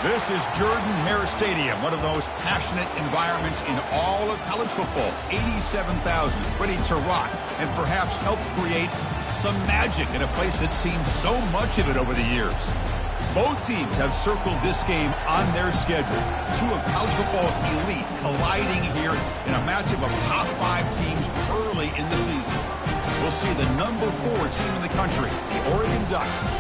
This is Jordan-Hare Stadium, one of the most passionate environments in all of college football. 87,000 ready to rock and perhaps help create some magic in a place that's seen so much of it over the years. Both teams have circled this game on their schedule. Two of college football's elite colliding here in a matchup of top 5 teams early in the season. We'll see the number 4 team in the country, the Oregon Ducks,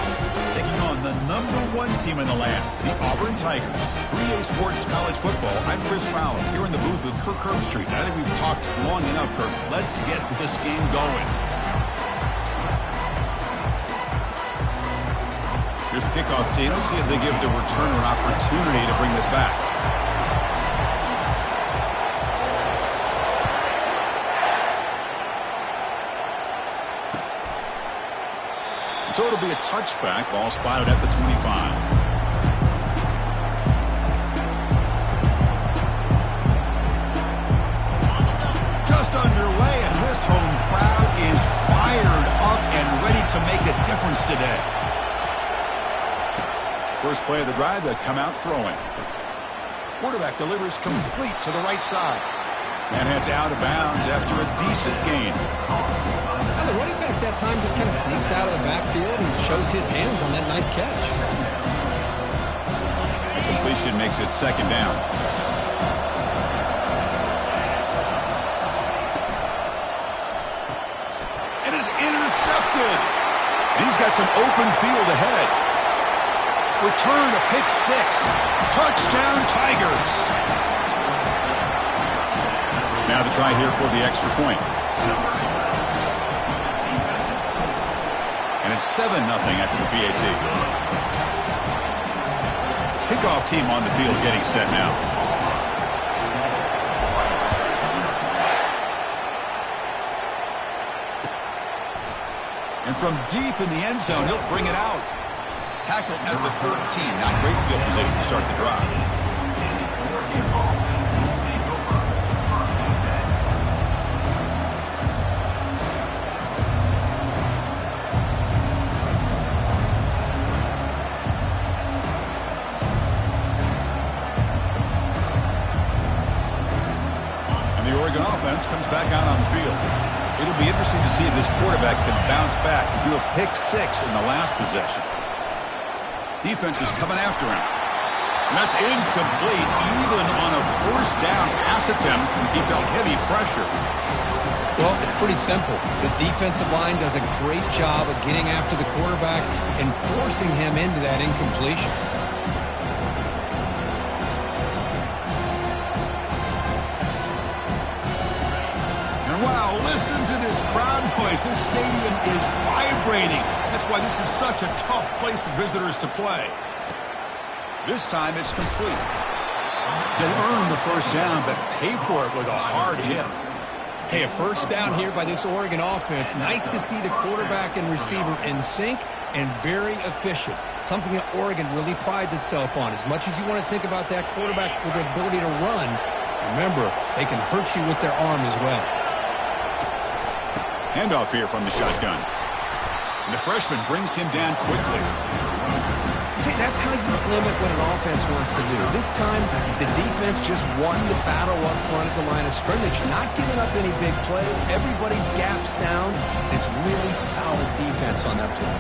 taking on the number 1 team in the land, the Auburn Tigers. 3A Sports College Football, I'm Chris Fowler, here in the booth with Kirk Herbstreit. I think we've talked long enough, Kirk. Let's get this game going. Here's the kickoff team. Let's see if they give the returner an opportunity to bring this back. So it'll be a touchback. Ball spotted at the 25. Just underway, and this home crowd is fired up and ready to make a difference today. First play of the drive, they come out throwing. Quarterback delivers complete to the right side. And heads out of bounds after a decent gain. Now the running back that time just kind of sneaks out of the backfield and shows his hands on that nice catch. The completion makes it second down. It is intercepted. And he's got some open field ahead. Return to pick 6. Touchdown Tigers. Now the try here for the extra point. And it's 7-0 after the PAT. Kickoff team on the field getting set now. And from deep in the end zone, he'll bring it out. Tackle at the 13. Now great field position to start the drive. And the Oregon offense comes back out on the field. It'll be interesting to see if this quarterback can bounce back. He threw a pick 6 in the last possession. Defense is coming after him. And that's incomplete. Even on a first down pass attempt, he felt heavy pressure. Well, it's pretty simple. The defensive line does a great job of getting after the quarterback and forcing him into that incompletion. And wow, listen to this crowd noise. This stadium is vibrating. That's why this is such a tough place for visitors to play. This time it's complete. He'll earn the first down, but pay for it with a hard hit. Hey, a first down here by this Oregon offense. Nice to see the quarterback and receiver in sync and very efficient. Something that Oregon really prides itself on. As much as you want to think about that quarterback with the ability to run, remember, they can hurt you with their arm as well. Handoff here from the shotgun. And the freshman brings him down quickly. See, that's how you limit what an offense wants to do. This time, the defense just won the battle up front at the line of scrimmage, not giving up any big plays. Everybody's gap sound. It's really solid defense on that play.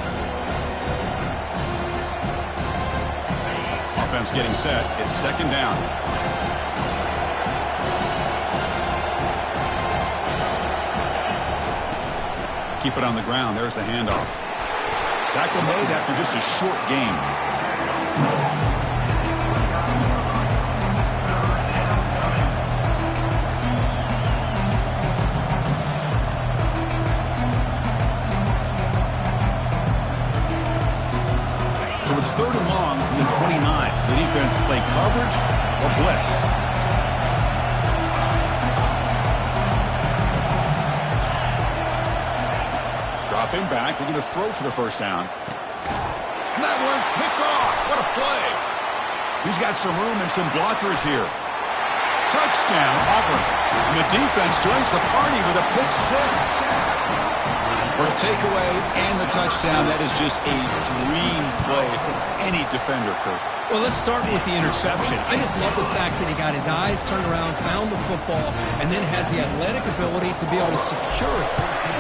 Offense getting set. It's second down. Keep it on the ground. There's the handoff. Tackle made after just a short gain. So it's 3rd and long from the 29. The defense play coverage or blitz. Dropping back, we're going to throw for the first down. And that one's picked off. What a play. He's got some room and some blockers here. Touchdown, Auburn. And the defense joins the party with a pick 6. For the takeaway and the touchdown, that is just a dream play for any defender, Kirk. Well, let's start with the interception. I just love the fact that he got his eyes turned around, found the football, and then has the athletic ability to be able to secure it.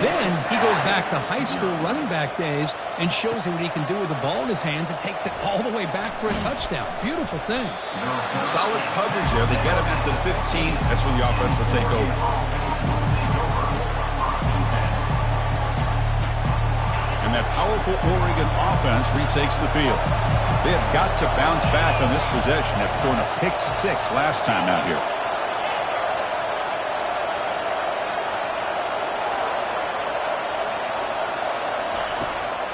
Then he goes back to high school running back days and shows him what he can do with the ball in his hands and takes it all the way back for a touchdown. Beautiful thing. Solid coverage there. They get him at the 15. That's where the offense will take over. And that powerful Oregon offense retakes the field. They have got to bounce back on this possession after throwing a pick 6 last time out here.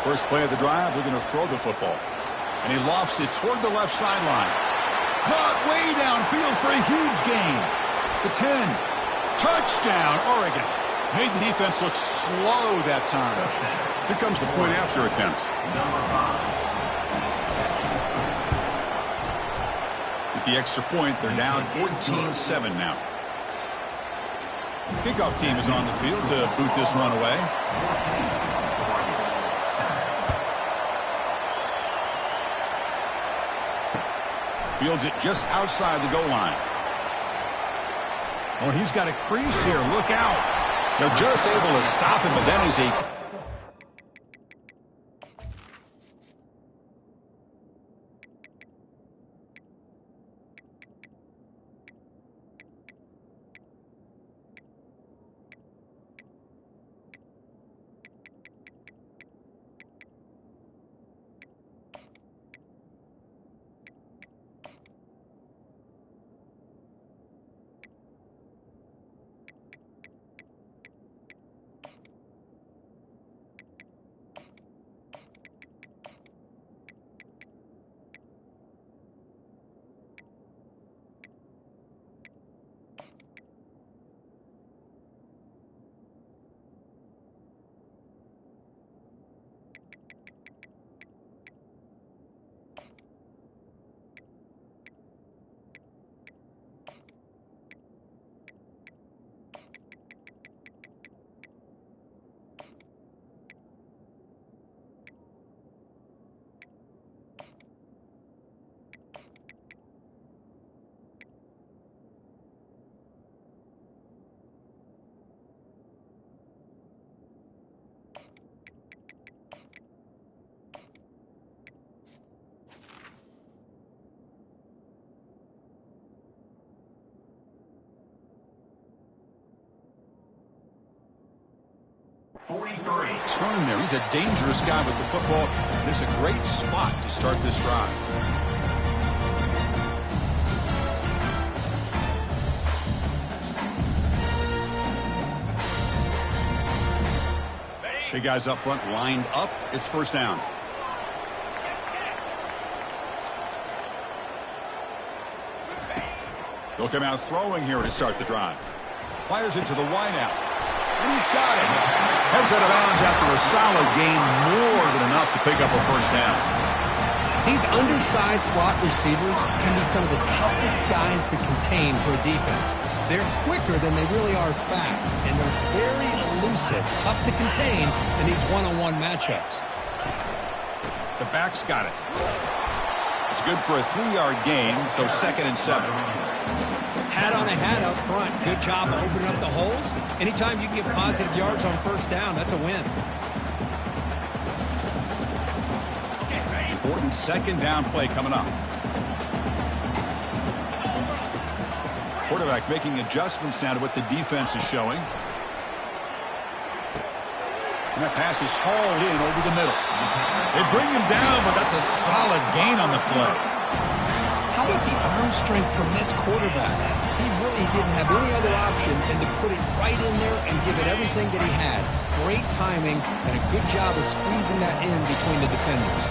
First play of the drive, they're going to throw the football. And he lofts it toward the left sideline. Caught way downfield for a huge gain. The 10. Touchdown, Oregon. Made the defense look slow that time. Here comes the point after attempt. With the extra point, they're down 14-7 now. Kickoff team is on the field to boot this one away. Fields it just outside the goal line. Oh, he's got a crease here. Look out. They're just able to stop him, but then he's a... Turn there. He's a dangerous guy with the football. This is a great spot to start this drive. Big guys up front lined up. It's first down. They'll come out throwing here to start the drive. Fires it to the wideout. And he's got it. Heads out of bounds after a solid gain, more than enough to pick up a first down. These undersized slot receivers can be some of the toughest guys to contain for a defense. They're quicker than they really are fast, and they're very elusive, tough to contain in these one-on-one matchups. The back's got it. It's good for a 3-yard gain, so 2nd and 7. Hat on a hat up front. Good job of opening up the holes. Anytime you can get positive yards on first down, that's a win. Important 2nd down play coming up. Quarterback making adjustments now to what the defense is showing. And that pass is hauled in over the middle. They bring him down, but that's a solid gain on the play. How about the arm strength from this quarterback? He really didn't have any other option than to put it right in there and give it everything that he had. Great timing and a good job of squeezing that in between the defenders.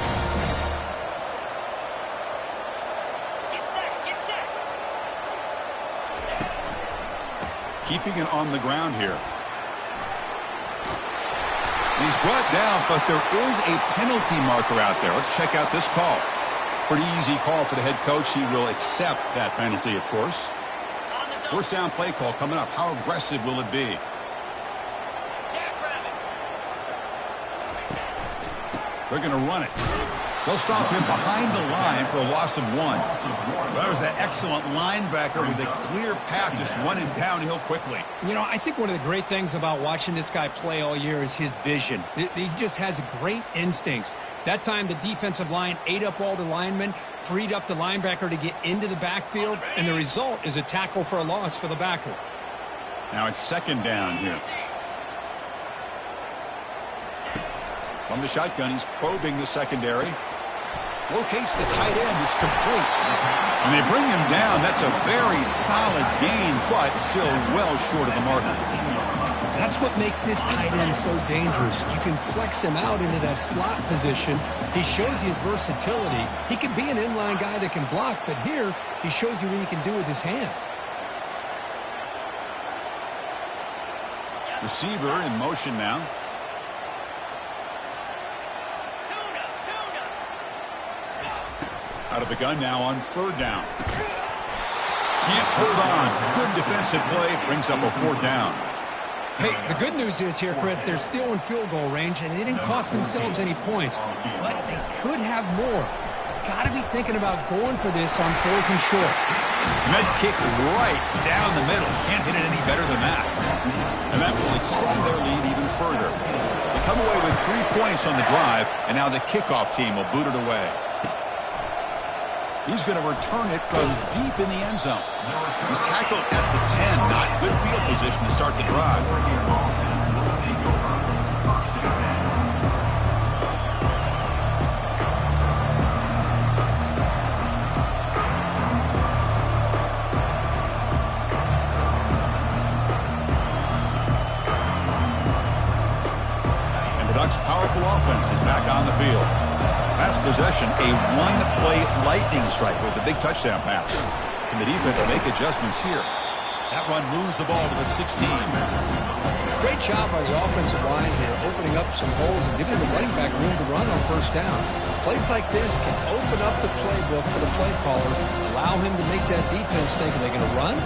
Keeping it on the ground here. He's brought down, but there is a penalty marker out there. Let's check out this call. Pretty easy call for the head coach. He will accept that penalty, of course. First down play call coming up. How aggressive will it be? They're going to run it. They'll stop him behind the line for a loss of 1. Well, that was an excellent linebacker with a clear path, just running downhill quickly. You know, I think one of the great things about watching this guy play all year is his vision. He just has great instincts. That time, the defensive line ate up all the linemen, freed up the linebacker to get into the backfield, and the result is a tackle for a loss for the backer. Now it's second down here. From the shotgun, he's probing the secondary. Locates the tight end. It's complete. And they bring him down. That's a very solid gain, but still well short of the mark. That's what makes this tight end so dangerous. You can flex him out into that slot position. He shows you his versatility. He can be an inline guy that can block, but here he shows you what he can do with his hands. Receiver in motion now. Out of the gun now on third down. Can't hold on. Good defensive play. Brings up a fourth down. Hey, the good news is here, Chris, they're still in field goal range, and they didn't cost themselves any points. But they could have more. Got to be thinking about going for this on 4th and short. Med kick right down the middle. Can't hit it any better than that. And that will extend their lead even further. They come away with 3 points on the drive, and now the kickoff team will boot it away. He's going to return it from deep in the end zone. He's tackled at the 10. Not good field position to start the drive. And the Ducks' powerful offense is back on the field. Last possession, a one-play lightning strike with a big touchdown pass. Can the defense make adjustments here? That run moves the ball to the 16. Great job by the offensive line here, opening up some holes and giving the running back room to run on first down. Plays like this can open up the playbook for the play caller, allow him to make that defense think, are they going to run?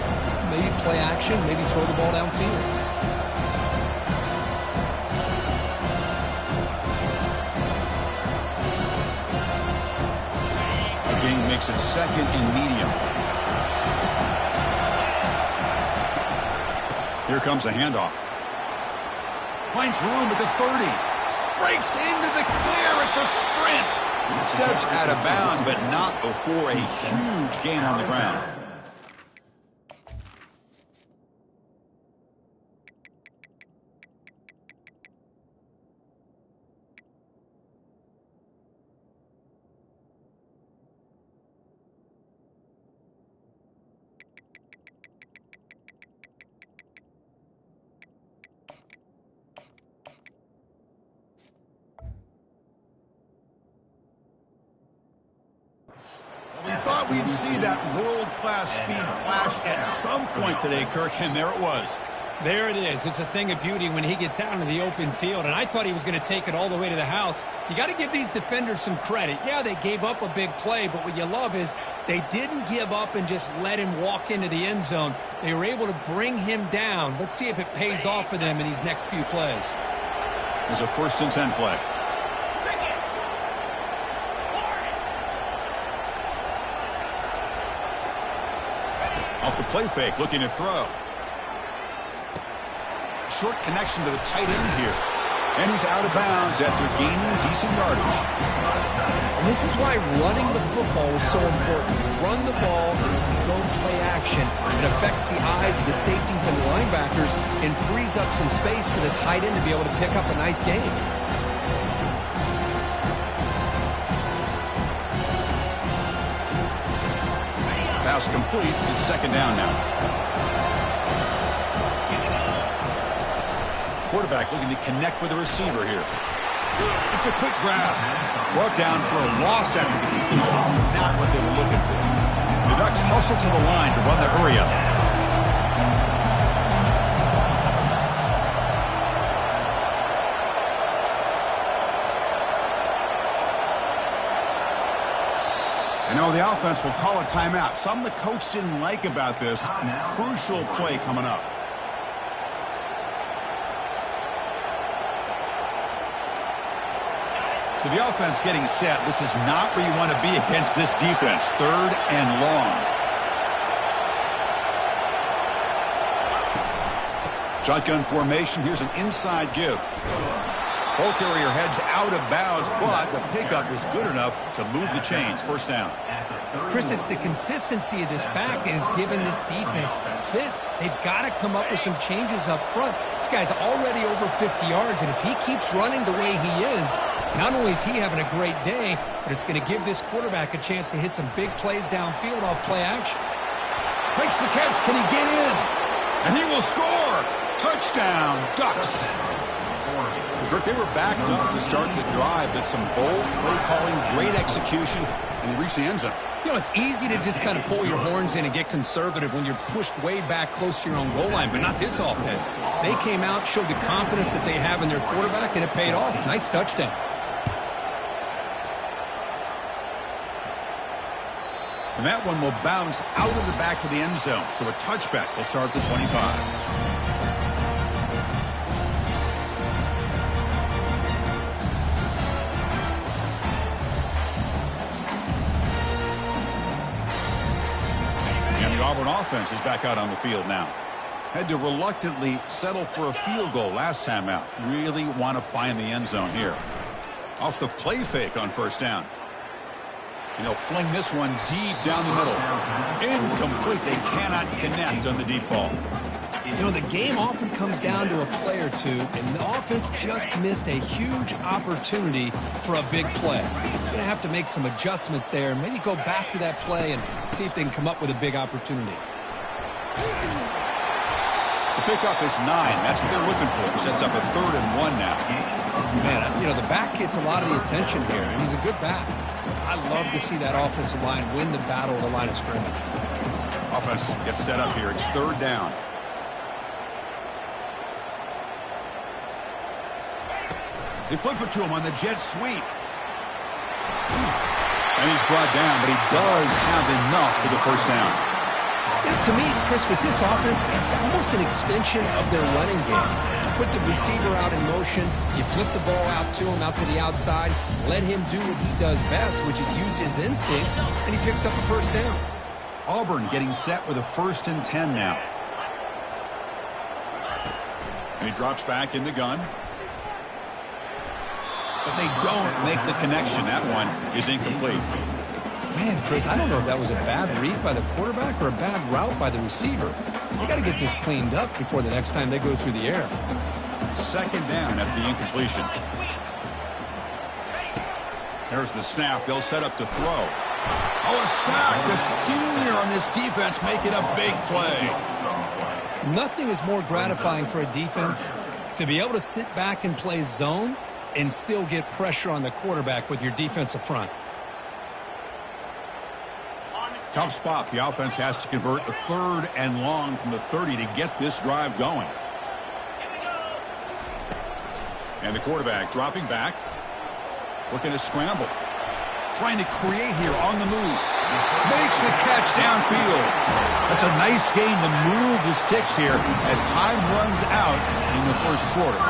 Maybe play action, maybe throw the ball downfield. Makes it second and medium. Here comes a handoff. Finds room at the 30. Breaks into the clear. It's a sprint. Steps out of bounds, but not before a huge gain on the ground. We thought we'd see that world-class speed flashed at some point today, Kirk, and there it was. There it is. It's a thing of beauty when he gets out into the open field, and I thought he was going to take it all the way to the house. You got to give these defenders some credit. Yeah, they gave up a big play, but what you love is they didn't give up and just let him walk into the end zone. They were able to bring him down. Let's see if it pays off for them in these next few plays. There's a 1st and 10 play. Off the play fake, looking to throw. Short connection to the tight end here. And he's out of bounds after gaining decent yardage. And this is why running the football is so important. You run the ball, and if you go play action, it affects the eyes of the safeties and the linebackers and frees up some space for the tight end to be able to pick up a nice gain. Pass complete. It's second down now. Quarterback looking to connect with the receiver here. It's a quick grab. Brought down for a loss after the completion. Not what they were looking for. The Ducks hustle to the line to run the hurry up. And now the offense will call a timeout. Something the coach didn't like about this. Crucial play coming up. So the offense getting set. This is not where you want to be against this defense. 3rd and long. Shotgun formation. Here's an inside give. Ball carrier heads out of bounds, but the pickup is good enough to move the chains. 1st down. Chris, it's the consistency of this back is giving this defense fits. They've got to come up with some changes up front. This guy's already over 50 yards, and if he keeps running the way he is, not only is he having a great day, but it's going to give this quarterback a chance to hit some big plays downfield off play action. Makes the catch. Can he get in? And he will score. Touchdown, Ducks. Kirk, they were backed up to start the drive, but some bold play calling, great execution, and he reached the end zone. You know, it's easy to just kind of pull your horns in and get conservative when you're pushed way back close to your own goal line, but not this offense. They came out, showed the confidence that they have in their quarterback, and it paid off. Nice touchdown. And that one will bounce out of the back of the end zone. So a touchback will start at the 25. Auburn offense is back out on the field now. Had to reluctantly settle for a field goal last time out. Really want to find the end zone here. Off the play fake on 1st down. And he'll fling this one deep down the middle. Incomplete. They cannot connect on the deep ball. You know, the game often comes down to a play or two, and the offense just missed a huge opportunity for a big play. They're going to have to make some adjustments there and maybe go back to that play and see if they can come up with a big opportunity. The pickup is 9. That's what they're looking for. Sets up a 3rd and 1 now. Man, you know, the back gets a lot of the attention here, and he's a good back. I love to see that offensive line win the battle of the line of scrimmage. Offense gets set up here. It's 3rd down. They flip it to him on the jet sweep. And he's brought down, but he does have enough for the 1st down. Yeah, to me, Chris, with this offense, it's almost an extension of their running game. You put the receiver out in motion, you flip the ball out to him, out to the outside, let him do what he does best, which is use his instincts, and he picks up a 1st down. Auburn getting set with a 1st and 10 now. And he drops back in the gun. But they don't make the connection. That one is incomplete. Man, Chris, I don't know if that was a bad read by the quarterback or a bad route by the receiver. They got to get this cleaned up before the next time they go through the air. 2nd down after the incompletion. There's the snap. They'll set up to throw. Oh, a sack. The senior on this defense making a big play. Nothing is more gratifying for a defense to be able to sit back and play zone and still get pressure on the quarterback with your defensive front. Tough spot. The offense has to convert a 3rd and long from the 30 to get this drive going. And the quarterback dropping back. Looking to scramble. Trying to create here on the move. Makes the catch downfield. That's a nice gain to move the sticks here as time runs out in the 1st quarter.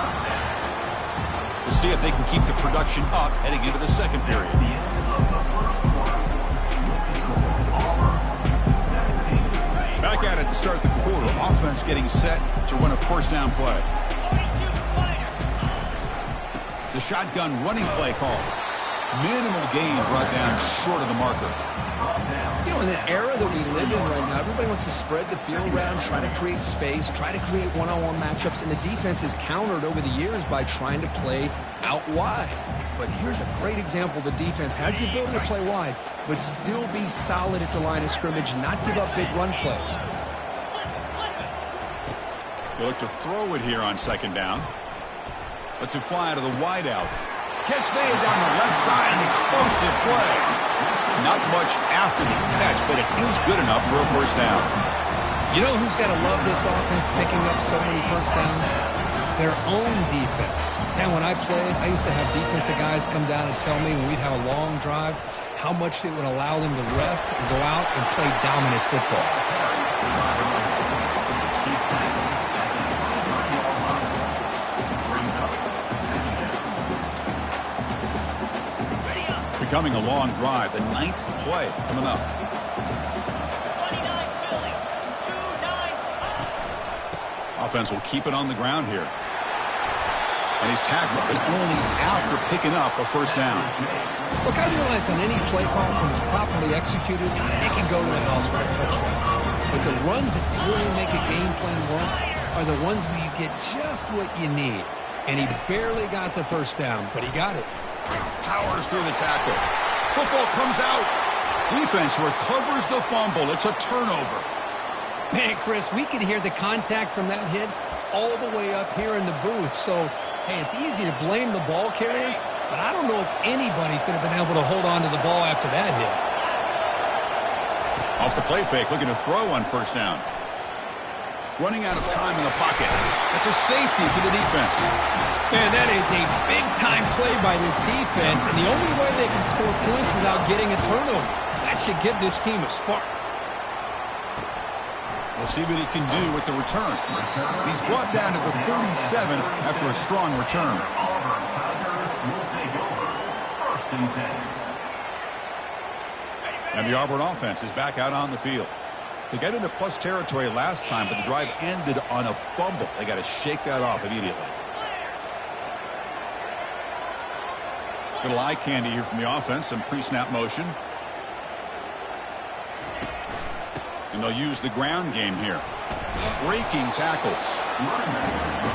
We'll see if they can keep the production up heading into the 2nd period. Back at it to start the quarter. Offense getting set to run a 1st down play. The shotgun running play call. Minimal gain brought down short of the marker. You know, in the era that we live in right now, everybody wants to spread the field around, try to create space, try to create one-on-one matchups, and the defense is countered over the years by trying to play out wide. But here's a great example. The defense has the ability to play wide, but still be solid at the line of scrimmage, not give up big run plays. They look to throw it here on 2nd down. Lets it fly to the wideout. Catch made down the left side, an explosive play. Not much after the catch, but it is good enough for a 1st down. You know who's got to love this offense picking up so many 1st downs? Their own defense. And when I played, I used to have defensive guys come down and tell me when we'd have a long drive how much it would allow them to rest and go out and play dominant football. becoming a long drive. The 9th play coming up. Offense will keep it on the ground here. And he's tackled, but only after picking up a first down. Look, I realize on any play call, when it's properly executed, it can go to the house for a touchdown. But the runs that really make a game plan work are the ones where you get just what you need. And he barely got the first down, but he got it. Powers through the tackle. Football comes out. Defense recovers the fumble. It's a turnover. Man, Chris, we could hear the contact from that hit all the way up here in the booth. So, hey, it's easy to blame the ball carrier, but I don't know if anybody could have been able to hold on to the ball after that hit. Off the play fake, looking to throw on first down. Running out of time in the pocket. That's a safety for the defense. Man, that is a big-time play by this defense, and the only way they can score points without getting a turnover. That should give this team a spark. We'll see what he can do with the return. He's brought down to the 37 after a strong return. And the Auburn offense is back out on the field. They got into plus territory last time, but the drive ended on a fumble. They got to shake that off immediately. Little eye candy here from the offense, some pre-snap motion. And they'll use the ground game here. Breaking tackles.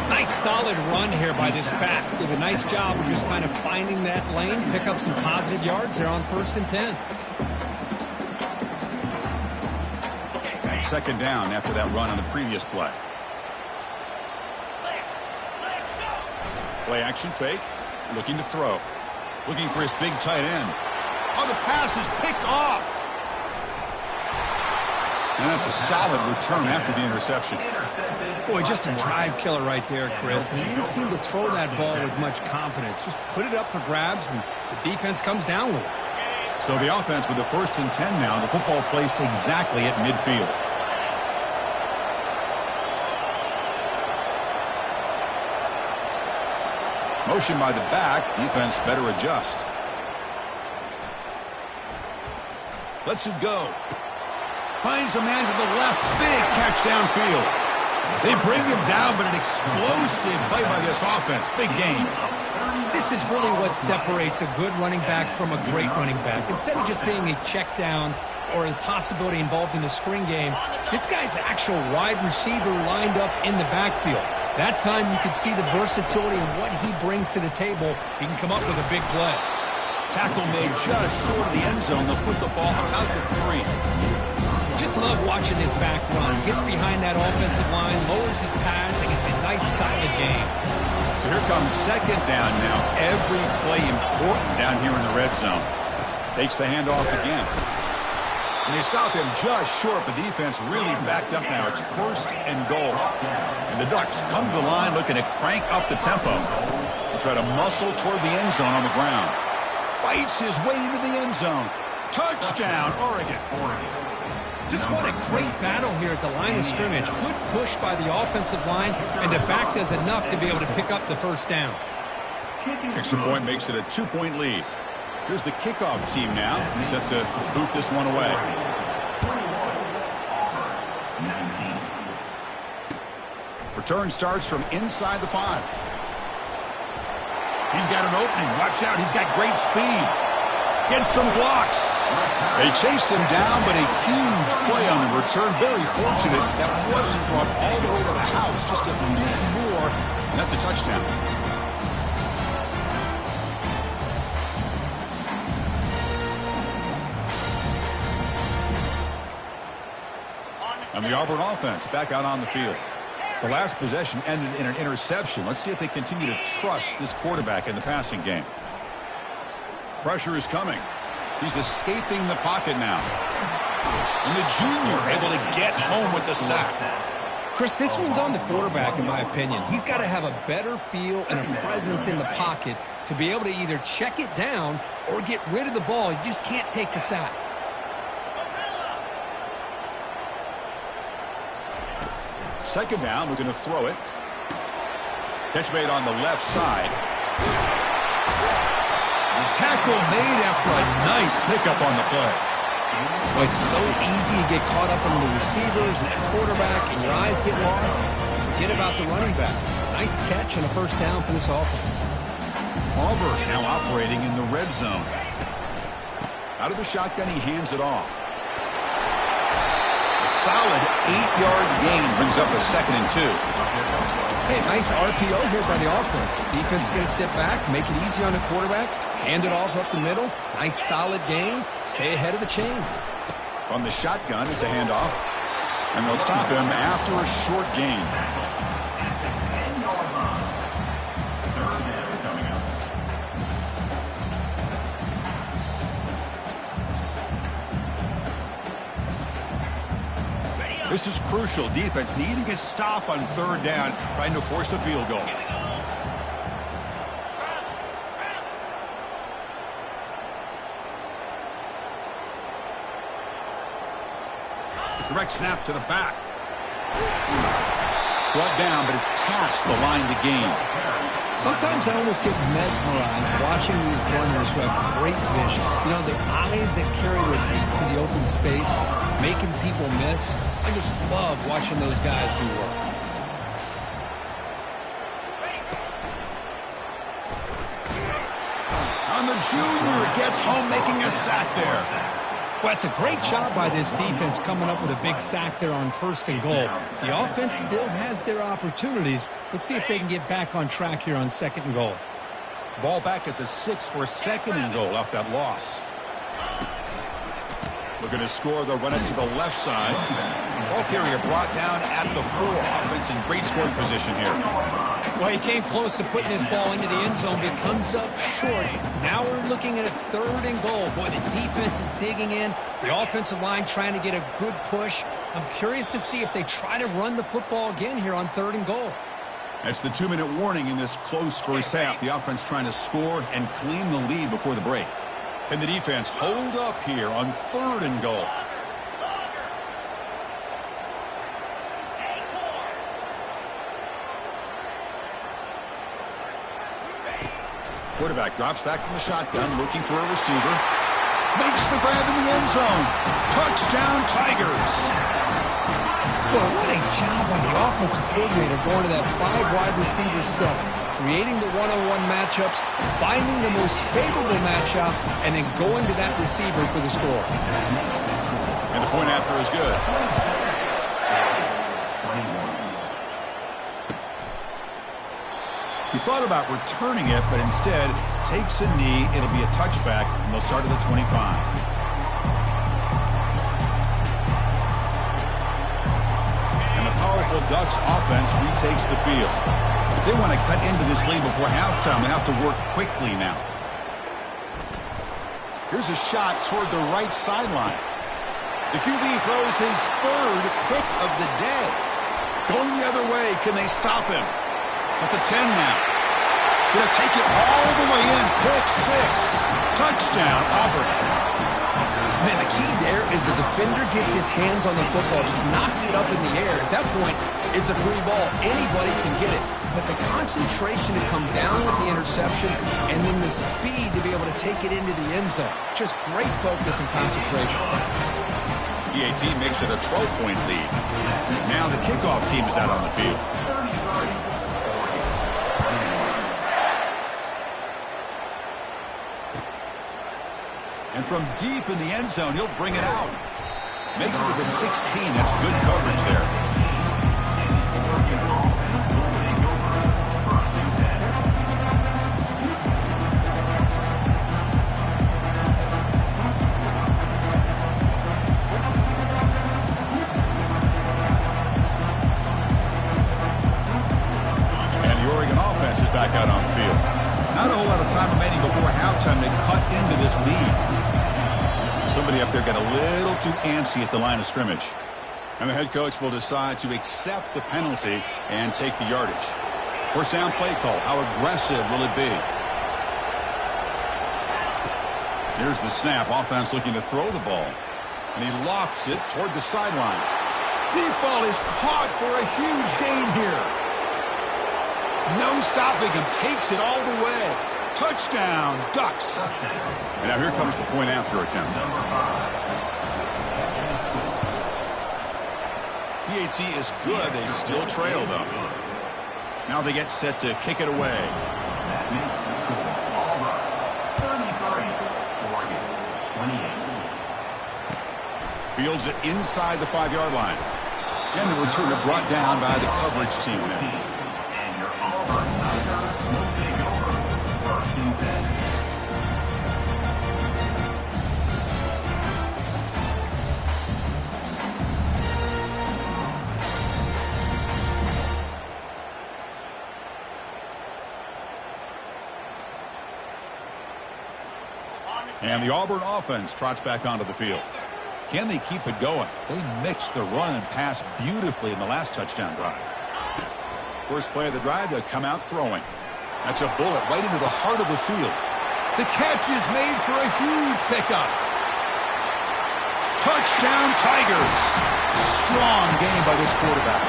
Nice solid run here by this back. Did a nice job of just kind of finding that lane, pick up some positive yards there on 1st and 10. Second down after that run on the previous play. Play action fake. Looking to throw. Looking for his big tight end. Oh, the pass is picked off. And that's a solid return after the interception. Boy, just a drive killer right there, Chris. And he didn't seem to throw that ball with much confidence. Just put it up for grabs, and the defense comes down with it. So the offense with the 1st and 10 now. The football placed exactly at midfield. Motion by the back. Defense better adjust. Lets it go. Finds a man to the left. Big catch downfield. They bring him down, but an explosive play by this offense. Big game. This is really what separates a good running back from a great running back. Instead of just being a check down or a possibility involved in the screen game, this guy's actual wide receiver lined up in the backfield. That time you could see the versatility and what he brings to the table. He can come up with a big play. Tackle made just short of the end zone. They'll put the ball about the 3. Just love watching this back run. Gets behind that offensive line, lowers his pads, and gets a nice solid game. So here comes second down now. Every play important down here in the red zone. Takes the handoff again. And they stop him just short, but the defense really backed up now. It's 1st and goal. And the Ducks come to the line looking to crank up the tempo. They try to muscle toward the end zone on the ground. Fights his way into the end zone. Touchdown, Oregon. Just what a great battle here at the line of scrimmage. Good push by the offensive line, and the back does enough to be able to pick up the first down. Extra point makes it a 2-point lead. Here's the kickoff team now, set to boot this one away. Return starts from inside the 5. He's got an opening. Watch out. He's got great speed. Gets some blocks. They chase him down, but a huge play on the return. Very fortunate that wasn't brought all the way to the house. Just a bit more, and that's a touchdown. And the Auburn offense back out on the field. The last possession ended in an interception. Let's see if they continue to trust this quarterback in the passing game. Pressure is coming. He's escaping the pocket now. And the junior able to get home with the sack. Chris, this one's on the quarterback, in my opinion. He's got to have a better feel and a presence in the pocket to be able to either check it down or get rid of the ball. You just can't take the sack. Second down, we're going to throw it. Catch made on the left side. Tackle made after a nice pickup on the play. Well, it's so easy to get caught up on the receivers and the quarterback, and your eyes get lost. Forget about the running back. Nice catch and a first down for this offense. Auburn now operating in the red zone. Out of the shotgun, he hands it off. A solid 8-yard gain brings up a 2nd and 2. Hey, nice RPO here by the offense. Defense is going to sit back, make it easy on the quarterback, hand it off up the middle. Nice solid gain. Stay ahead of the chains. From the shotgun, it's a handoff. And they'll stop him after a short gain. This is crucial. Defense needing a stop on 3rd down, trying to force a field goal. Direct snap to the back. Brought down, but it's past the line to gain. Sometimes I almost get mesmerized watching these runners who have great vision. You know, the eyes that carry their feet to the open space, making people miss. I just love watching those guys do work. On the junior, gets home, making a sack there. Well, it's a great job by this defense coming up with a big sack there on 1st and goal. The offense still has their opportunities. Let's see if they can get back on track here on 2nd and goal. Ball back at the 6 for a 2nd and goal off that loss. Looking to score, they'll run it to the left side. Ball carrier brought down at the 4. Offense in great scoring position here. Well, he came close to putting his ball into the end zone, but comes up short. Now we're looking at a 3rd and goal. Boy, the defense is digging in. The offensive line trying to get a good push. I'm curious to see if they try to run the football again here on 3rd and goal. That's the 2-minute warning in this close first half. The offense trying to score and claim the lead before the break. And the defense hold up here on 3rd and goal. Quarterback drops back from the shotgun, looking for a receiver. Makes the grab in the end zone. Touchdown, Tigers. Boy, what a job by the offensive coordinator going to that 5-wide receiver set, creating the one-on-one matchups, finding the most favorable matchup, and then going to that receiver for the score. And the point after is good. He thought about returning it, but instead takes a knee. It'll be a touchback, and they'll start at the 25. And the powerful Ducks offense retakes the field. If they want to cut into this lead before halftime, they have to work quickly now. Here's a shot toward the right sideline. The QB throws his 3rd pick of the day. Going the other way, can they stop him? At the 10 now. Going to take it all the way in. Pick 6. Touchdown, Auburn. Man, the key there is the defender gets his hands on the football, just knocks it up in the air. At that point, it's a free ball. Anybody can get it. But the concentration to come down with the interception and then the speed to be able to take it into the end zone. Just great focus and concentration. EAT makes it a 12-point lead. Now the kickoff team is out on the field. And from deep in the end zone, he'll bring it out. Makes it to the 16. That's good coverage there. And the Oregon offense is back out on the field. Not a whole lot of time remaining before halftime to cut into this lead. Somebody up there got a little too antsy at the line of scrimmage. And the head coach will decide to accept the penalty and take the yardage. First down play call. How aggressive will it be? Here's the snap. Offense looking to throw the ball. And he lofts it toward the sideline. Deep ball is caught for a huge gain here. No stopping him. Takes it all the way. Touchdown, Ducks. And now here comes the point after attempt. PAT is good. They still trail, though. Now they get set to kick it away. Fields it inside the 5-yard line. And the returner brought down by the coverage team now. And the Auburn offense trots back onto the field. Can they keep it going? They mixed the run and pass beautifully in the last touchdown drive. First play of the drive, they'll come out throwing. That's a bullet right into the heart of the field. The catch is made for a huge pickup. Touchdown, Tigers. Strong game by this quarterback.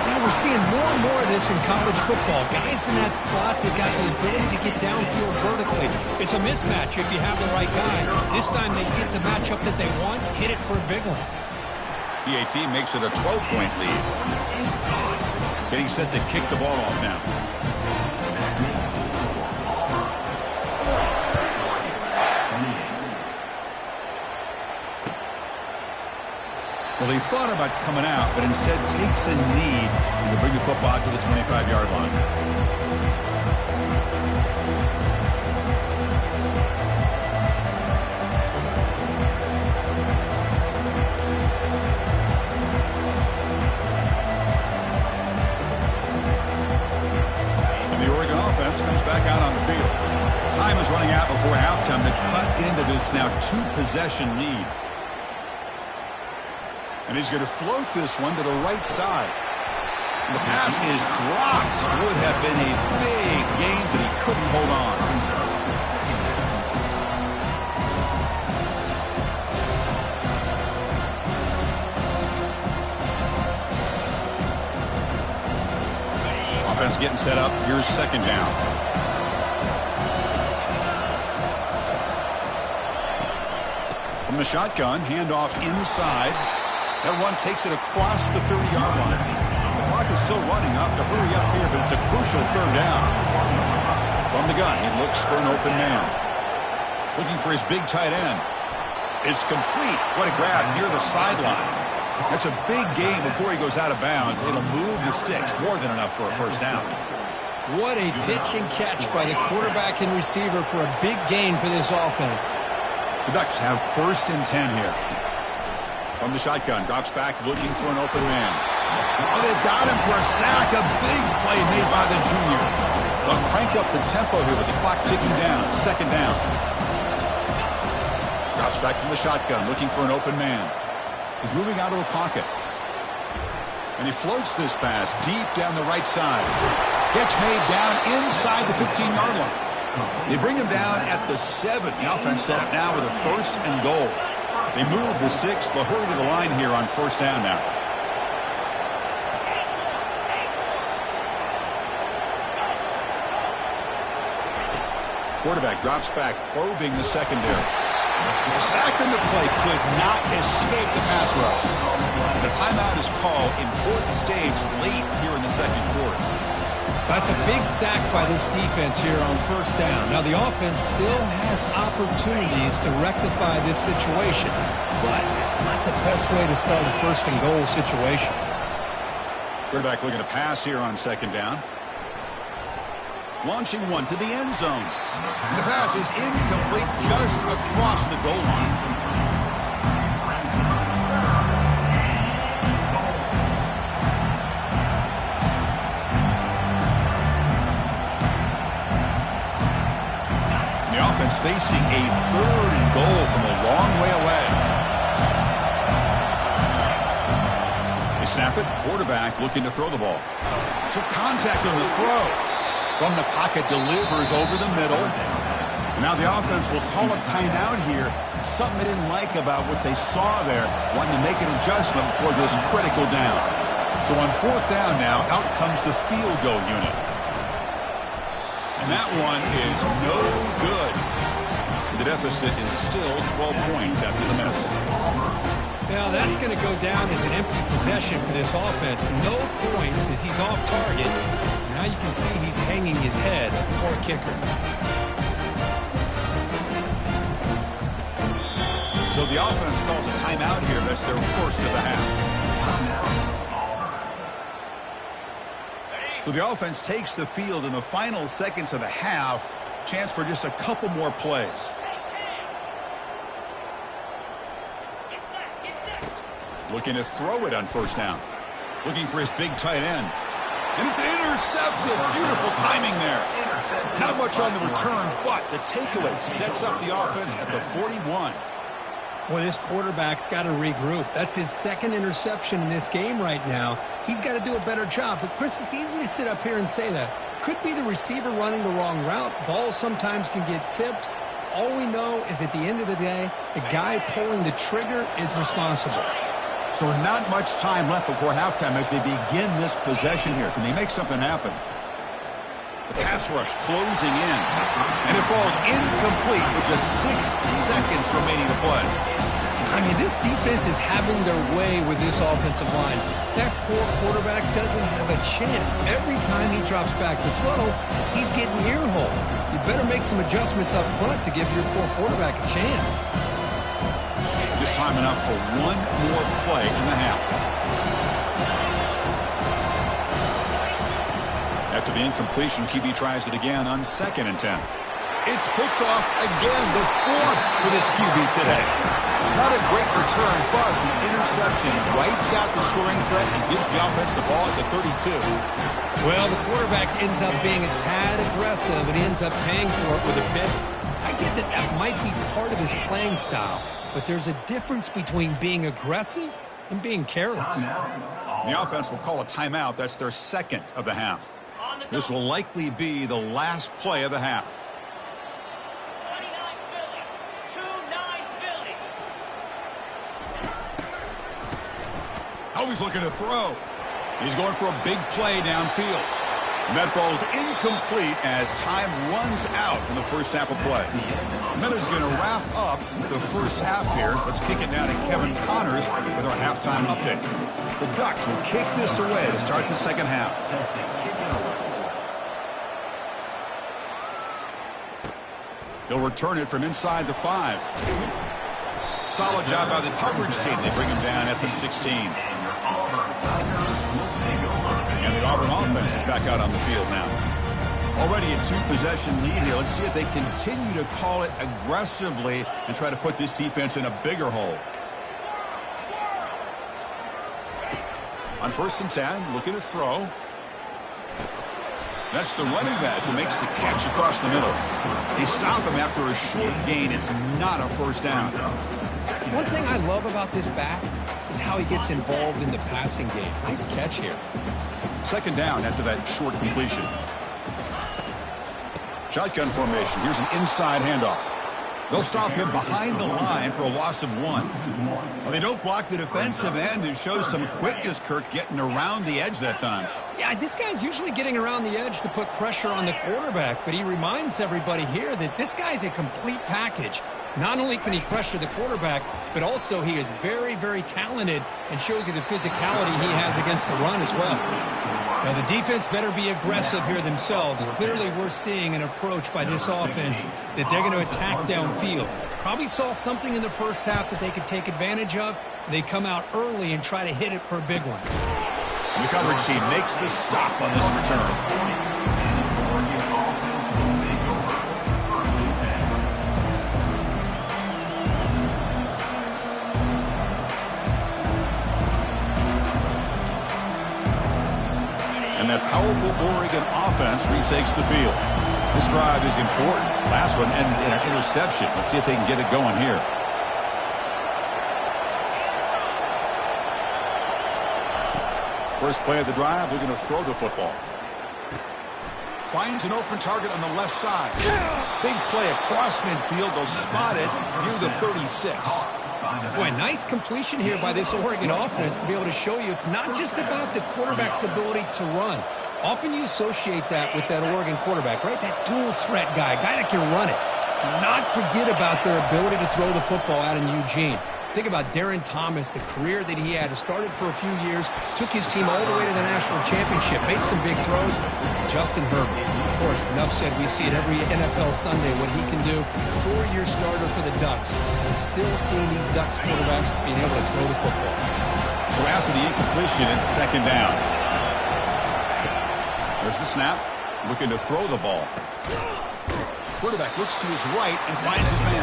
Yeah, we're seeing more and more of this in college football. Guys in that slot that got the ability to get downfield vertically. It's a mismatch if you have the right guy. This time they get the matchup that they want, hit it for a big one. PAT makes it a 12-point lead. Getting set to kick the ball off now. Well, he thought about coming out, but instead takes a knee to bring the football to the 25-yard line. And the Oregon offense comes back out on the field. Time is running out before halftime to cut into this now 2-possession lead. And he's going to float this one to the right side. And the pass is dropped. Would have been a big gain, but he couldn't hold on. Offense getting set up. Here's second down. From the shotgun, handoff inside. That one takes it across the 30-yard line. The clock is still running. Off to hurry up here, but it's a crucial third down. From the gun, he looks for an open man. Looking for his big tight end. It's complete. What a grab near the sideline. That's a big gain before he goes out of bounds. It'll move the sticks. More than enough for a first down. What a pitch and catch by the quarterback and receiver for a big gain for this offense. The Ducks have 1st and 10 here. From the shotgun, drops back looking for an open man. Oh, they've got him for a sack. A big play made by the junior. They'll crank up the tempo here with the clock ticking down. Second down. Drops back from the shotgun, looking for an open man. He's moving out of the pocket. And he floats this pass deep down the right side. Catch made down inside the 15-yard line. They bring him down at the 7. The offense set up now with a 1st and goal. They move the 6. They'll hurry to the line here on first down now. Quarterback drops back, probing the secondary. The sack in the play could not escape the pass rush. The timeout is called. Important stage late here in the second quarter. That's a big sack by this defense here on first down. Now, the offense still has opportunities to rectify this situation, but it's not the best way to start a 1st and goal situation. Quarterback looking to pass here on second down. Launching one to the end zone. And the pass is incomplete just across the goal line. Facing a 3rd and goal from a long way away. They snap it. Quarterback looking to throw the ball. Took contact on the throw. From the pocket, delivers over the middle. And now the offense will call a timeout here. Something they didn't like about what they saw there. Wanting to make an adjustment for this critical down. So on 4th down now, out comes the field goal unit. And that one is no good. The deficit is still 12 points after the miss. Now that's going to go down as an empty possession for this offense. No points as he's off target. Now you can see he's hanging his head. Poor kicker. So the offense calls a timeout here. That's their first of the half. So the offense takes the field in the final seconds of the half. Chance for just a couple more plays. Looking to throw it on first down. Looking for his big tight end. And it's intercepted. Beautiful timing there. Not much on the return, but the takeaway sets up the offense at the 41. Boy, this quarterback's got to regroup. That's his second interception in this game right now. He's got to do a better job. But, Chris, it's easy to sit up here and say that. Could be the receiver running the wrong route. Balls sometimes can get tipped. All we know is at the end of the day, the guy pulling the trigger is responsible. So not much time left before halftime as they begin this possession here. Can they make something happen? The pass rush closing in. And it falls incomplete with just 6 seconds remaining to play. I mean, this defense is having their way with this offensive line. That poor quarterback doesn't have a chance. Every time he drops back to throw, he's getting ear-holed. You better make some adjustments up front to give your poor quarterback a chance. Just time enough for one more play in the half. After the incompletion, QB tries it again on 2nd and 10. It's picked off again, the 4th for this QB today. Not a great return, but the interception wipes out the scoring threat and gives the offense the ball at the 32. Well, the quarterback ends up being a tad aggressive and ends up paying for it with a pick. I get that that might be part of his playing style, but there's a difference between being aggressive and being careless. The offense will call a timeout. That's their second of the half. This will likely be the last play of the half. Oh, he's looking to throw. He's going for a big play downfield. And that falls incomplete as time runs out in the first half of play. Meadows going to wrap up the first half here. Let's kick it down to Kevin Connors with our halftime update. The Ducks will kick this away to start the second half. He'll return it from inside the 5. Solid job by the coverage team. They bring him down at the 16. And the Auburn offense is back out on the field now. Already a 2-possession lead here. Let's see if they continue to call it aggressively and try to put this defense in a bigger hole. On 1st and 10, looking to throw. That's the running back who makes the catch across the middle. They stop him after a short gain. It's not a first down. One thing I love about this back is how he gets involved in the passing game. Nice catch here. 2nd down after that short completion. Shotgun formation. Here's an inside handoff. They'll stop him behind the line for a loss of 1. Well, they don't block the defensive end and shows some quickness, Kirk, getting around the edge that time. Yeah, this guy's usually getting around the edge to put pressure on the quarterback, but he reminds everybody here that this guy's a complete package. Not only can he pressure the quarterback, but also he is very, very talented and shows you the physicality he has against the run as well. Now, the defense better be aggressive here themselves. Clearly, we're seeing an approach by this offense that they're going to attack downfield. Probably saw something in the first half that they could take advantage of. They come out early and try to hit it for a big one. And the coverage team makes the stop on this return. And that powerful Oregon offense retakes the field. This drive is important. Last one and an interception. Let's see if they can get it going here. First play of the drive, they're going to throw the football. Finds an open target on the left side. Big play across midfield. They'll spot it near the 36. Boy, nice completion here by this Oregon offense to be able to show you it's not just about the quarterback's ability to run. Often you associate that with that Oregon quarterback, right? That dual threat guy that can run it. Do not forget about their ability to throw the football out in Eugene. Think about Darren Thomas, the career that he had. He started for a few years, took his team all the way to the national championship, made some big throws. Justin Herbert. Of course, enough said, we see it every NFL Sunday what he can do. 4-year starter for the Ducks. I'm still seeing these Ducks quarterbacks being able to throw the football. So after the incompletion, it's second down. There's the snap. Looking to throw the ball. Quarterback looks to his right and finds his man.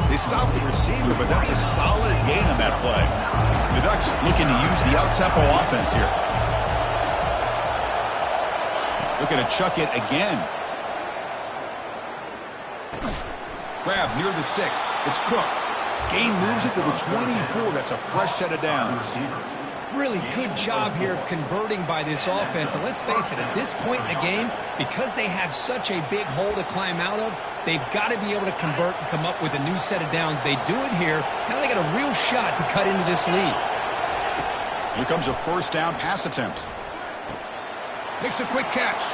They stop the receiver, but that's a solid gain on that play. The Ducks looking to use the up-tempo offense here. Looking to chuck it again. Grab near the sticks. It's Cook. Gain moves it to the 24. That's a fresh set of downs. Really good job here of converting by this offense. And let's face it, at this point in the game, because they have such a big hole to climb out of, they've got to be able to convert and come up with a new set of downs. They do it here. Now they got a real shot to cut into this lead. Here comes a first down pass attempt. Makes a quick catch.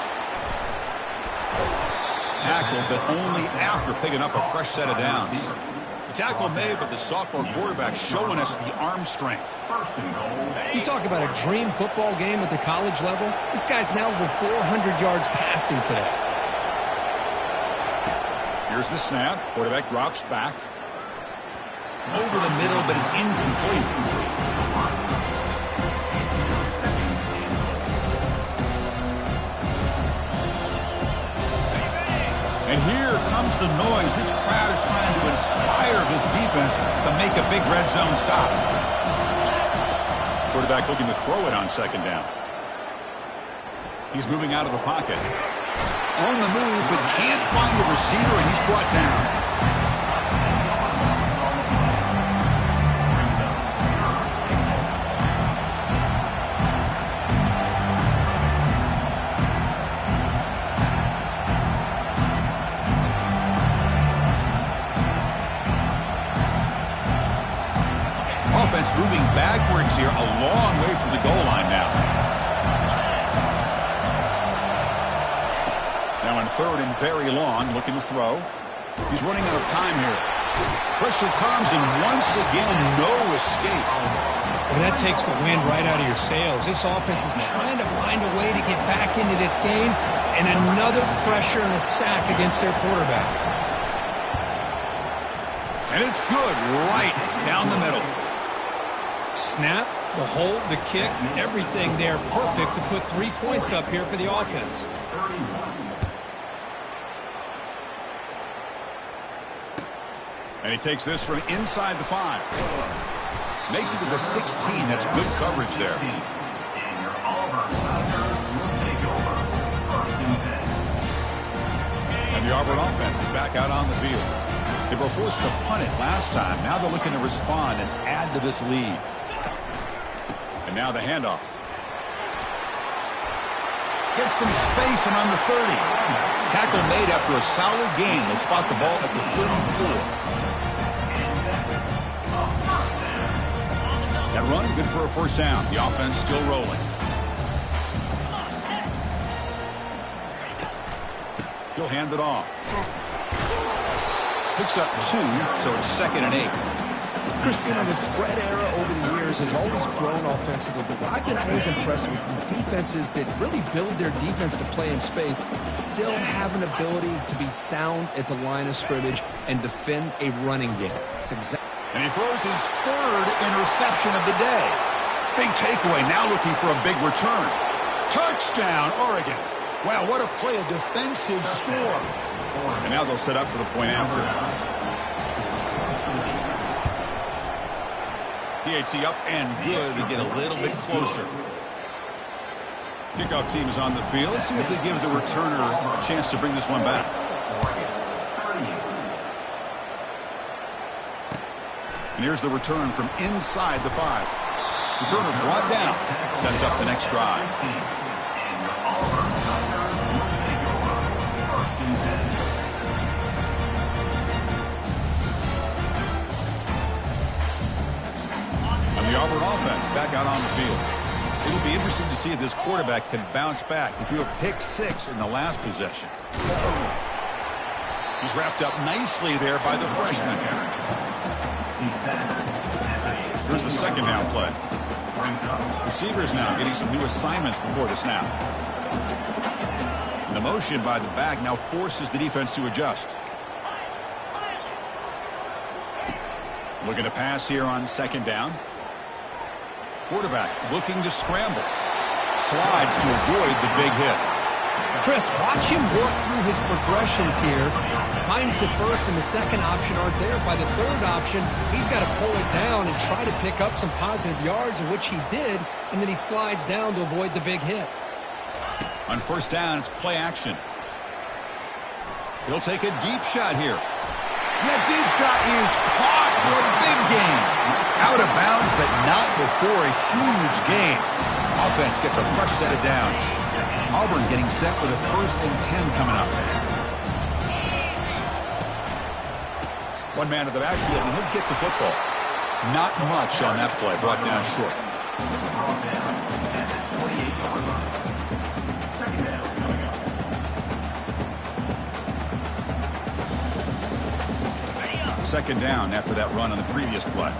Tackled, but only after picking up a fresh set of downs. The tackle made, but the sophomore quarterback showing us the arm strength. You talk about a dream football game at the college level. This guy's now over 400 yards passing today. Here's the snap. Quarterback drops back. Over the middle, but it's incomplete. And here comes the noise. This crowd is trying to inspire this defense to make a big red zone stop. Quarterback looking to throw it on second down. He's moving out of the pocket. On the move, but can't find the receiver, and he's brought down. Offense moving backwards here, a long way from the goal line now. Now on third and very long, looking to throw. He's running out of time here. Pressure comes, and once again, no escape. Well, that takes the wind right out of your sails. This offense is trying to find a way to get back into this game, and another pressure and a sack against their quarterback. And it's good right down the middle. Snap, the hold, the kick, everything there perfect to put 3 points up here for the offense. And he takes this from inside the 5. Makes it to the 16. That's good coverage there. And the Auburn offense is back out on the field. They were forced to punt it last time. Now they're looking to respond and add to this lead. And now the handoff. Gets some space around the 30. Tackle made after a solid gain. They'll spot the ball at the 34. That run, good for a first down. The offense still rolling. He'll hand it off. Picks up 2, so it's second and 8. Christina, the spread era over the years has always grown offensively, but I've been always impressed with defenses that really build their defense to play in space, still have an ability to be sound at the line of scrimmage and defend a running game. And he throws his third interception of the day. Big takeaway, now looking for a big return. Touchdown, Oregon. Wow, what a play, a defensive score. And now they'll set up for the point after. PAT up and good to get a little bit closer. Kickoff team is on the field. Let's see if they give the returner a chance to bring this one back. And here's the return from inside the 5. Returner brought down. Sets up the next drive. And the Auburn offense back out on the field. It'll be interesting to see if this quarterback can bounce back. He threw a pick-6 in the last possession. He's wrapped up nicely there by the freshman. Here's the second down play. Receivers now getting some new assignments before the snap. And the motion by the back now forces the defense to adjust. Looking to pass here on second down. Quarterback looking to scramble. Slides to avoid the big hit. Chris, watch him work through his progressions here. Finds the first and the second option aren't there. By the third option, he's got to pull it down and try to pick up some positive yards, which he did, and then he slides down to avoid the big hit. On first down, it's play action. He'll take a deep shot here. That deep shot is caught for a big gain. Out of bounds, but not before a huge gain. Offense gets a fresh set of downs. Auburn getting set with a 1st and 10 coming up. One man to the backfield, and he'll get the football. Not much on that play, brought down short. Second down after that run on the previous play.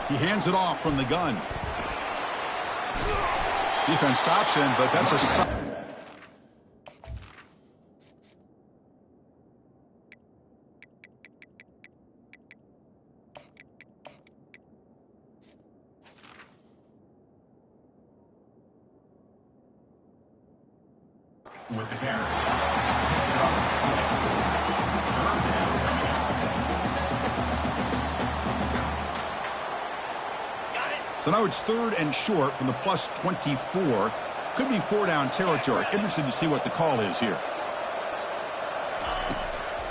He hands it off from the gun. Defense stops him, but that's a... With the carry. So now it's 3rd and short from the plus 24. Could be 4-down territory. Interested to see what the call is here.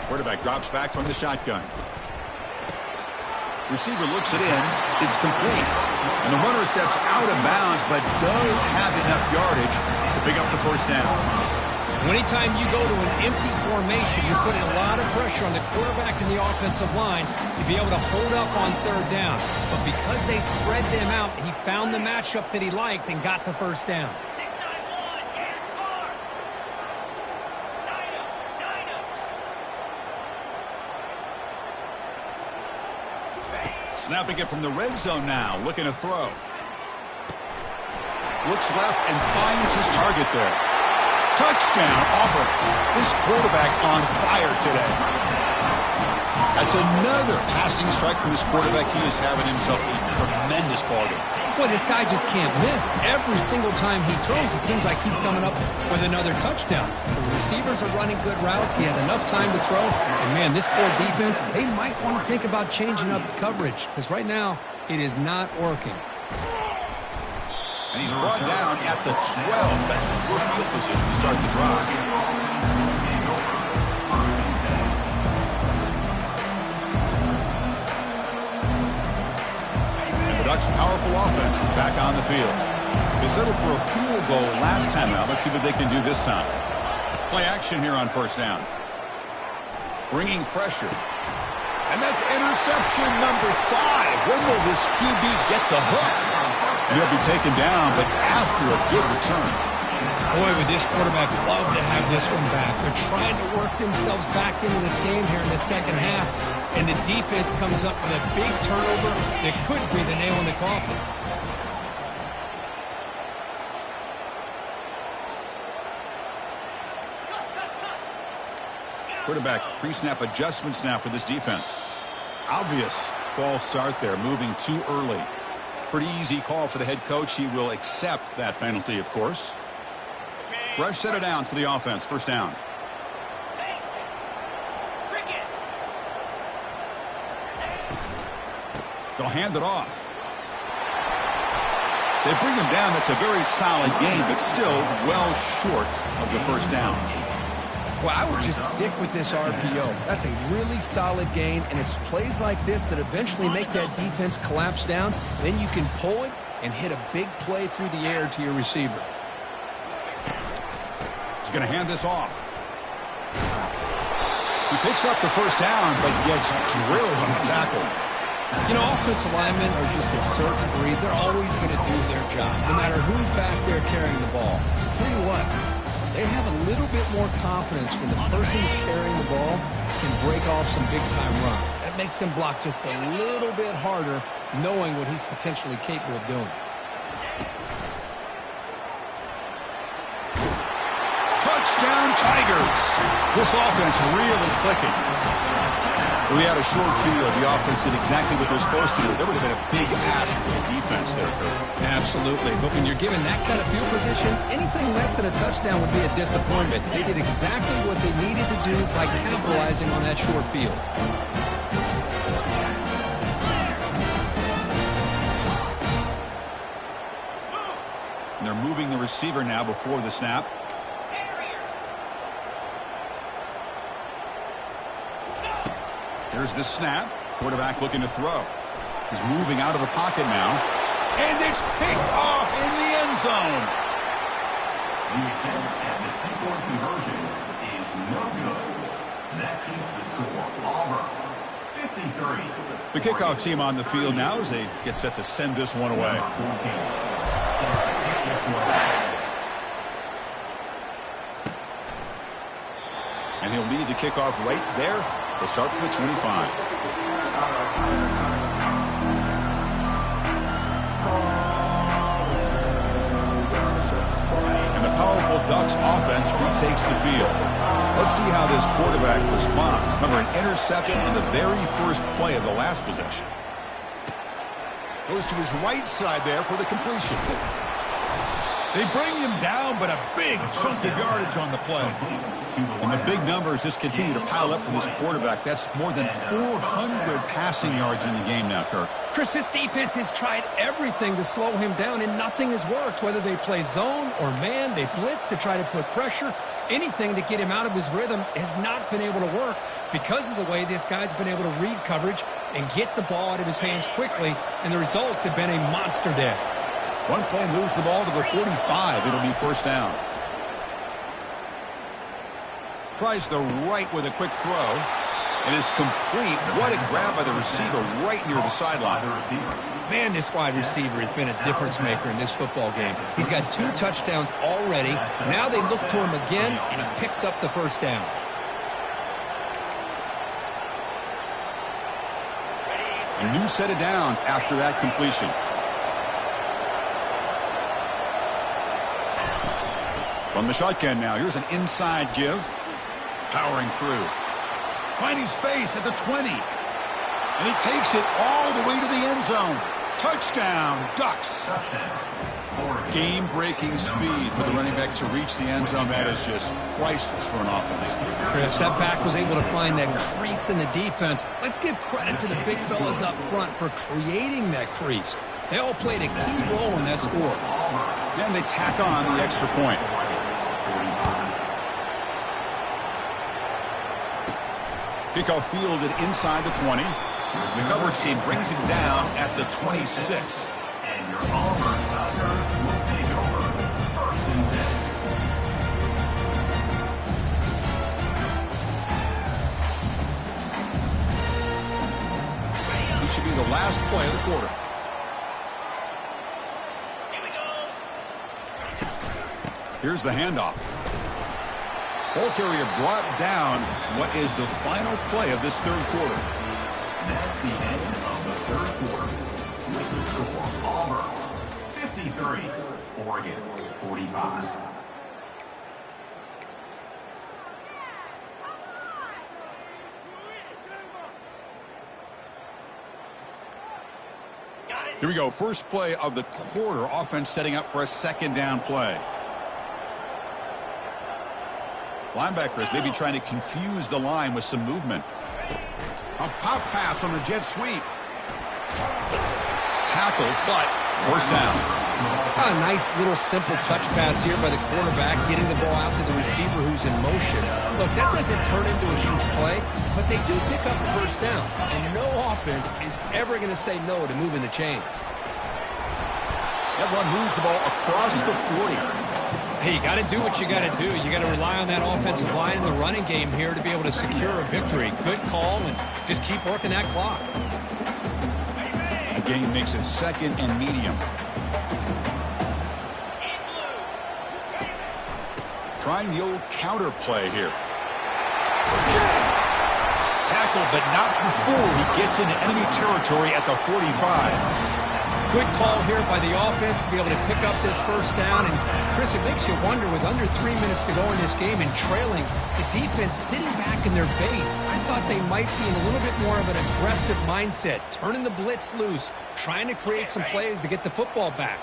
Quarterback drops back from the shotgun. Receiver looks it in. It's complete. And the runner steps out of bounds, but does have enough yardage to pick up the first down. Anytime you go to an empty formation, you're putting a lot of pressure on the quarterback and the offensive line to be able to hold up on third down. But because they spread them out, he found the matchup that he liked and got the first down. Snapping it from the red zone now, looking to throw. Looks left and finds his target there. Touchdown, Auburn. This quarterback on fire today. That's another passing strike from this quarterback. He is having himself a tremendous ballgame. Boy, this guy just can't miss. Every single time he throws, it seems like he's coming up with another touchdown. The receivers are running good routes. He has enough time to throw. And, man, this poor defense, they might want to think about changing up coverage because right now it is not working. And he's brought down at the 12. That's poor field position to start the drive. And the Ducks' powerful offense is back on the field. They settled for a field goal last time out. Let's see what they can do this time. Play action here on first down. Bringing pressure. And that's interception number 5. When will this QB get the hook? And he'll be taken down, but after a good return. Boy, would this quarterback love to have this one back. They're trying to work themselves back into this game here in the second half. And the defense comes up with a big turnover that could be the nail in the coffin. Quarterback pre-snap adjustments now for this defense. Obvious false start there, moving too early. Pretty easy call for the head coach. He will accept that penalty, of course. Fresh set of downs for the offense. First down. They'll hand it off. They bring him down. That's a very solid gain, but still well short of the first down. Well, I would just stick with this RPO. That's a really solid gain, and it's plays like this that eventually make that defense collapse down. Then you can pull it and hit a big play through the air to your receiver. He's going to hand this off. He picks up the first down, but gets drilled on the tackle. You know, offensive linemen are just a certain breed. They're always going to do their job, no matter who's back there carrying the ball. I'll tell you what, they have a little bit more confidence when the person that's carrying the ball can break off some big-time runs. That makes them block just a little bit harder, knowing what he's potentially capable of doing. Touchdown, Tigers. This offense really clicking. We had a short field. The offense did exactly what they're supposed to do. There would have been a big ask for the defense there, Kurt. Absolutely. But when you're given that kind of field position, anything less than a touchdown would be a disappointment. They did exactly what they needed to do by capitalizing on that short field. And they're moving the receiver now before the snap. Here's the snap. Quarterback looking to throw. He's moving out of the pocket now. And it's picked off in the end zone. The attempt at the two-point conversion is no good. That keeps the score Auburn 53. The kickoff team on the field now as they get set to send this one away. And he'll lead the kickoff right there. They'll start from the 25. And the powerful Ducks offense retakes the field. Let's see how this quarterback responds. Remember, an interception on the very first play of the last possession. Goes to his right side there for the completion. They bring him down, but a big chunk of yardage on the play. And the big numbers just continue to pile up for this quarterback. That's more than 400 passing yards in the game now, Kirk. Chris, this defense has tried everything to slow him down, and nothing has worked. Whether they play zone or man, they blitz to try to put pressure. Anything to get him out of his rhythm has not been able to work because of the way this guy's been able to read coverage and get the ball out of his hands quickly, and the results have been a monster day. One play moves the ball to the 45. It'll be first down. Tries the right with a quick throw. And it's complete. What a grab by the receiver right near the sideline. Man, this wide receiver has been a difference maker in this football game. He's got 2 touchdowns already. Now they look to him again, and he picks up the first down. A new set of downs after that completion. From the shotgun now, here's an inside give. Powering through. Finding space at the 20. And he takes it all the way to the end zone. Touchdown, Ducks. Game-breaking speed for the running back to reach the end zone. That is just priceless for an offense. Chris, that back was able to find that crease in the defense. Let's give credit to the big fellas up front for creating that crease. They all played a key role in that score. And they tack on the extra point. Kickoff fielded inside the 20. The coverage team brings him down at the 26. And your Auburn Tigers will take over first and 10. This should be the last play of the quarter. Here's the handoff. Ball carrier brought down. What is the final play of this third quarter? That's the end of the third quarter. With the score, Auburn 53, Oregon 45. Here we go. First play of the quarter. Offense setting up for a second down play. Linebackers maybe trying to confuse the line with some movement. A pop pass on the jet sweep. Tackle, but first down. A nice little simple touch pass here by the quarterback, getting the ball out to the receiver who's in motion. Look, that doesn't turn into a huge play, but they do pick up a first down. And no offense is ever going to say no to moving the chains. That one moves the ball across the 40. Hey, you got to do what you got to do. You got to rely on that offensive line in the running game here to be able to secure a victory. Good call, and just keep working that clock. gain makes it 2nd and medium. Trying the old counter play here. Tackled, but not before he gets into enemy territory at the 45. Good call here by the offense to be able to pick up this first down. And, Chris, it makes you wonder, with under 3 minutes to go in this game and trailing, the defense sitting back in their base. I thought they might be in a little bit more of an aggressive mindset, turning the blitz loose, trying to create some plays to get the football back.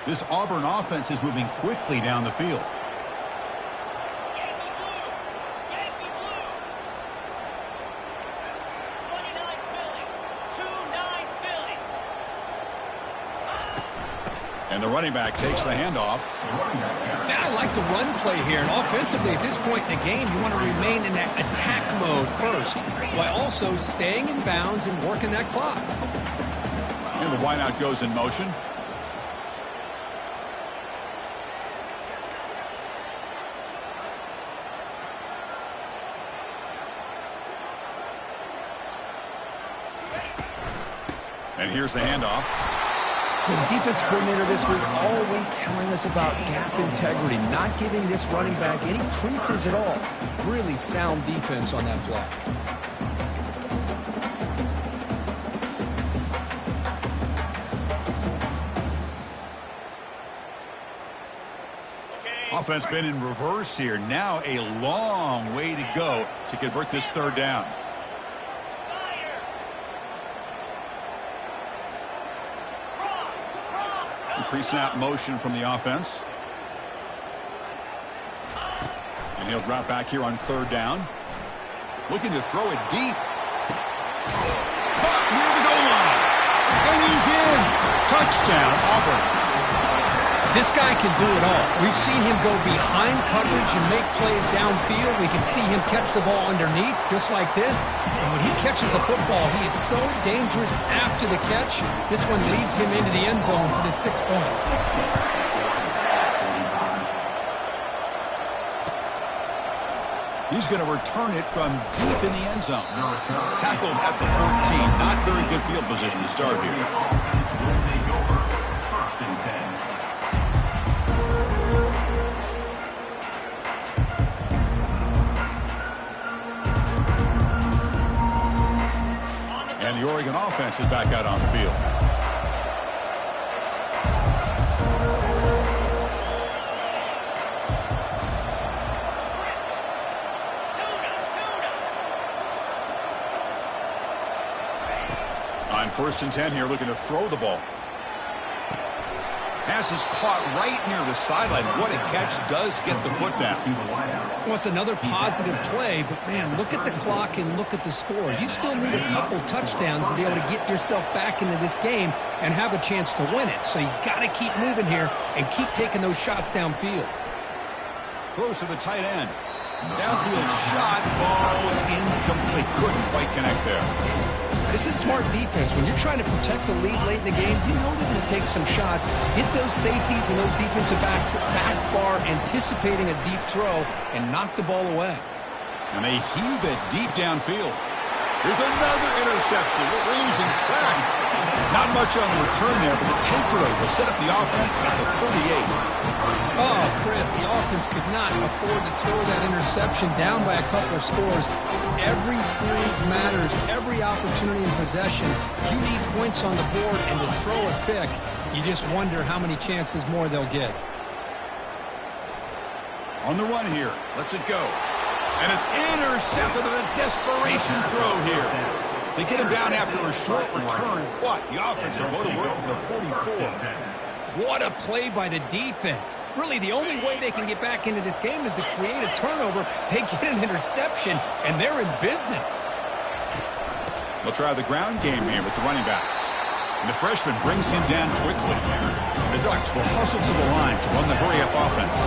This Auburn offense is moving quickly down the field. And the running back takes the handoff. Now I like the run play here. And offensively, at this point in the game, you want to remain in that attack mode first, while also staying in bounds and working that clock. And the wideout goes in motion. And here's the handoff. The defense coordinator this week all week telling us about gap integrity, not giving this running back any creases at all. Really sound defense on that play. Offense been in reverse here. Now a long way to go to convert this 3rd down. Pre-snap motion from the offense. And he'll drop back here on 3rd down. Looking to throw it deep. Caught near the goal line. And he's in. Touchdown, Auburn. This guy can do it all. We've seen him go behind coverage and make plays downfield. We can see him catch the ball underneath, just like this. And when he catches the football, he is so dangerous after the catch. This one leads him into the end zone for the 6 points. He's going to return it from deep in the end zone. Tackled at the 14. Not very good field position to start here. And the Oregon offense is back out on the field. On 1st and 10 here, looking to throw the ball. Pass is caught right near the sideline. What a catch. Does get the foot down. Well, it's another positive play, but, man, look at the clock and look at the score. You still need a couple touchdowns to be able to get yourself back into this game and have a chance to win it. So you got to keep moving here and keep taking those shots downfield. Close to the tight end. Downfield shot. Ball's incomplete. Couldn't quite connect there. This is smart defense. When you're trying to protect the lead late in the game, you know they're going to take some shots, get those safeties and those defensive backs back far, anticipating a deep throw, and knock the ball away. And they heave it deep downfield. Here's another interception. We're losing track. Not much on the return there, but the takeaway will set up the offense at the 38. Oh, Chris, the offense could not afford to throw that interception down by a couple of scores. Every series matters. Every opportunity in possession. You need points on the board, and to throw a pick, you just wonder how many chances more they'll get. On the run here. Lets it go. And it's intercepted with a desperation throw here. They get him down after a short return, but the offense will go to work from the 44. What a play by the defense. Really, the only way they can get back into this game is to create a turnover. They get an interception, and they're in business. They'll try the ground game here with the running back. And the freshman brings him down quickly. The Ducks will hustle to the line to run the hurry-up offense.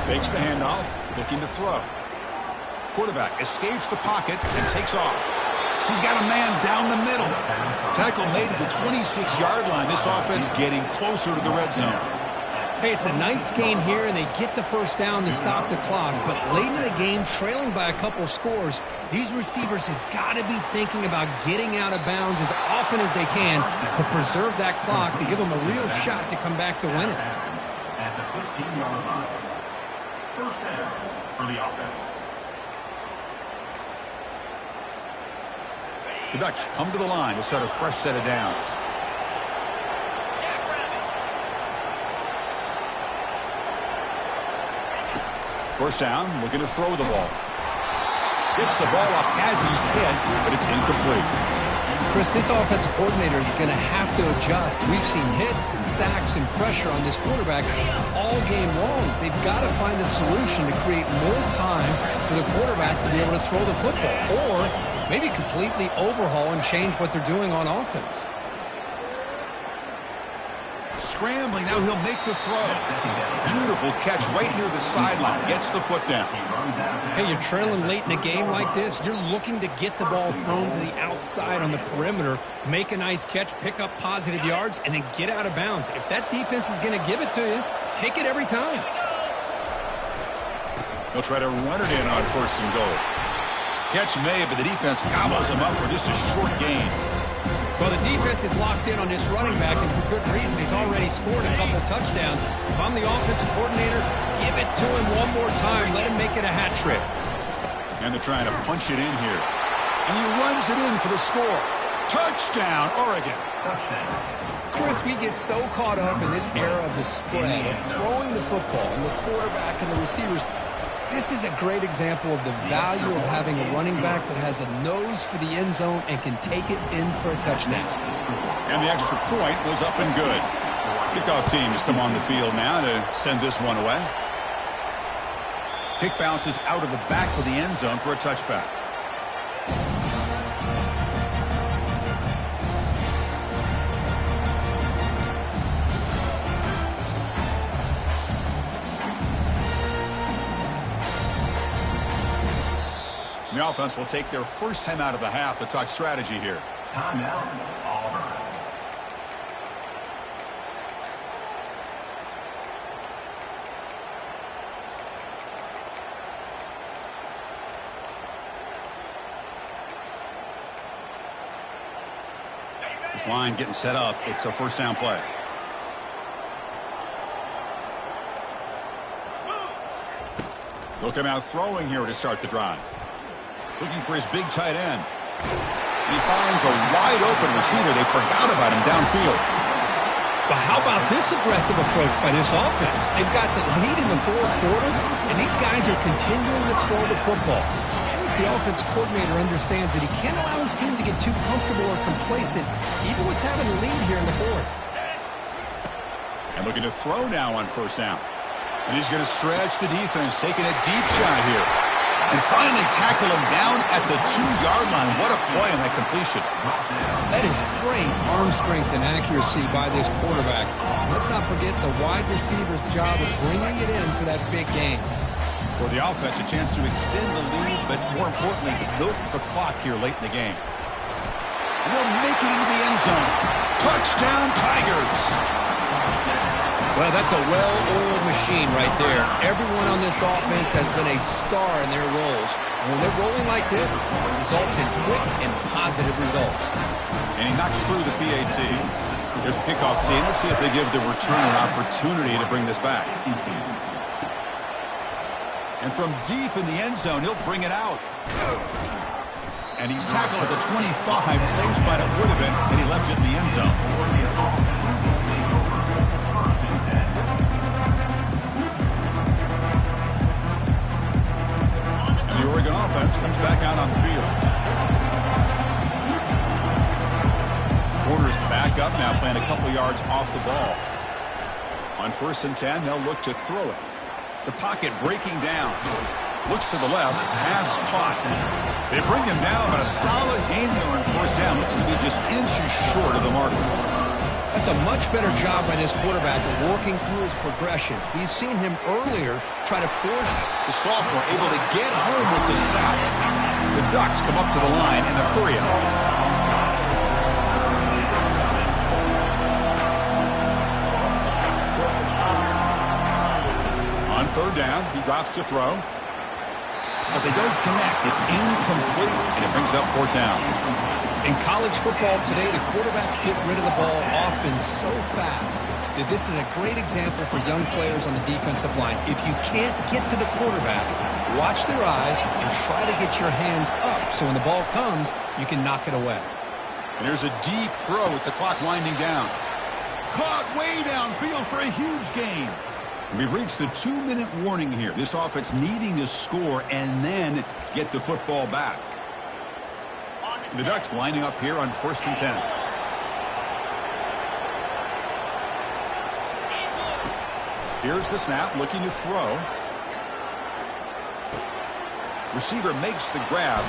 Fakes the handoff, looking to throw. Quarterback escapes the pocket and takes off. He's got a man down the middle. Tackle made at the 26-yard line. This offense getting closer to the red zone. Hey, it's a nice gain here, and they get the first down to stop the clock. But late in the game, trailing by a couple scores, these receivers have got to be thinking about getting out of bounds as often as they can to preserve that clock, to give them a real shot to come back to win it. At the 15-yard line. First down for the offense. The Ducks come to the line to start a fresh set of downs. First down, looking to throw the ball. Gets the ball off Hazy's head, but it's incomplete. Chris, this offensive coordinator is going to have to adjust. We've seen hits and sacks and pressure on this quarterback all game long. They've got to find a solution to create more time for the quarterback to be able to throw the football, or maybe completely overhaul and change what they're doing on offense. Scrambling, now he'll make the throw. Beautiful catch right near the sideline. Gets the foot down. Hey, you're trailing late in a game like this. You're looking to get the ball thrown to the outside on the perimeter, make a nice catch, pick up positive yards, and then get out of bounds. If that defense is going to give it to you, take it every time. He'll try to run it in on first and goal. Catch made, but the defense gobbles him up for just a short gain. Well, the defense is locked in on this running back, and for good reason. He's already scored a couple touchdowns. If I'm the offensive coordinator, give it to him one more time. Let him make it a hat trick. And they're trying to punch it in here. And he runs it in for the score. Touchdown, Oregon. Chris, we get so caught up in this era of the spread, of throwing the football, and the quarterback and the receivers. This is a great example of the value of having a running back that has a nose for the end zone and can take it in for a touchdown. And the extra point was up and good. Kickoff team has come on the field now to send this one away. Kick bounces out of the back of the end zone for a touchback. The offense will take their first time out of the half to talk strategy here. Timeout, Auburn. This line getting set up. It's a first down play. They'll come out throwing here to start the drive. Looking for his big tight end. He finds a wide-open receiver. They forgot about him downfield. But how about this aggressive approach by this offense? They've got the lead in the fourth quarter, and these guys are continuing to throw the football. I think the offense coordinator understands that he can't allow his team to get too comfortable or complacent, even with having a lead here in the fourth. And looking to throw now on first down. And he's going to stretch the defense, taking a deep shot here. And finally tackle him down at the 2-yard line. What a play on that completion. That is great arm strength and accuracy by this quarterback. Let's not forget the wide receiver's job of bringing it in for that big game. For the offense, a chance to extend the lead, but more importantly, milk the clock here late in the game. And they'll make it into the end zone. Touchdown, Tigers. Well, that's a well-oiled machine right there. Everyone on this offense has been a star in their roles. And when they're rolling like this, it results in quick and positive results. And he knocks through the PAT. Here's the kickoff team. Let's see if they give the returner an opportunity to bring this back. And from deep in the end zone, he'll bring it out. And he's tackled at the 25, same spot it would have been, and he left it in the end zone. The Oregon offense comes back out on the field. Corners back up now, playing a couple yards off the ball. On 1st and 10, they'll look to throw it. The pocket breaking down. Looks to the left, pass caught. They bring him down, but a solid gain there on 1st down. Looks to be just inches short of the marker. That's a much better job by this quarterback of working through his progressions. We've seen him earlier try to force. The sophomore able to get home with the sack. The Ducks come up to the line in the hurry-up. third down. He drops to throw. But they don't connect. It's incomplete, and it brings up fourth down. In college football today, the quarterbacks get rid of the ball often so fast that this is a great example for young players on the defensive line. If you can't get to the quarterback, watch their eyes and try to get your hands up so when the ball comes, you can knock it away. And there's a deep throw with the clock winding down. Caught way downfield for a huge gain. We've reached the 2-minute warning here. This offense needing to score and then get the football back. The Ducks lining up here on 1st and 10. Here's the snap, looking to throw. Receiver makes the grab.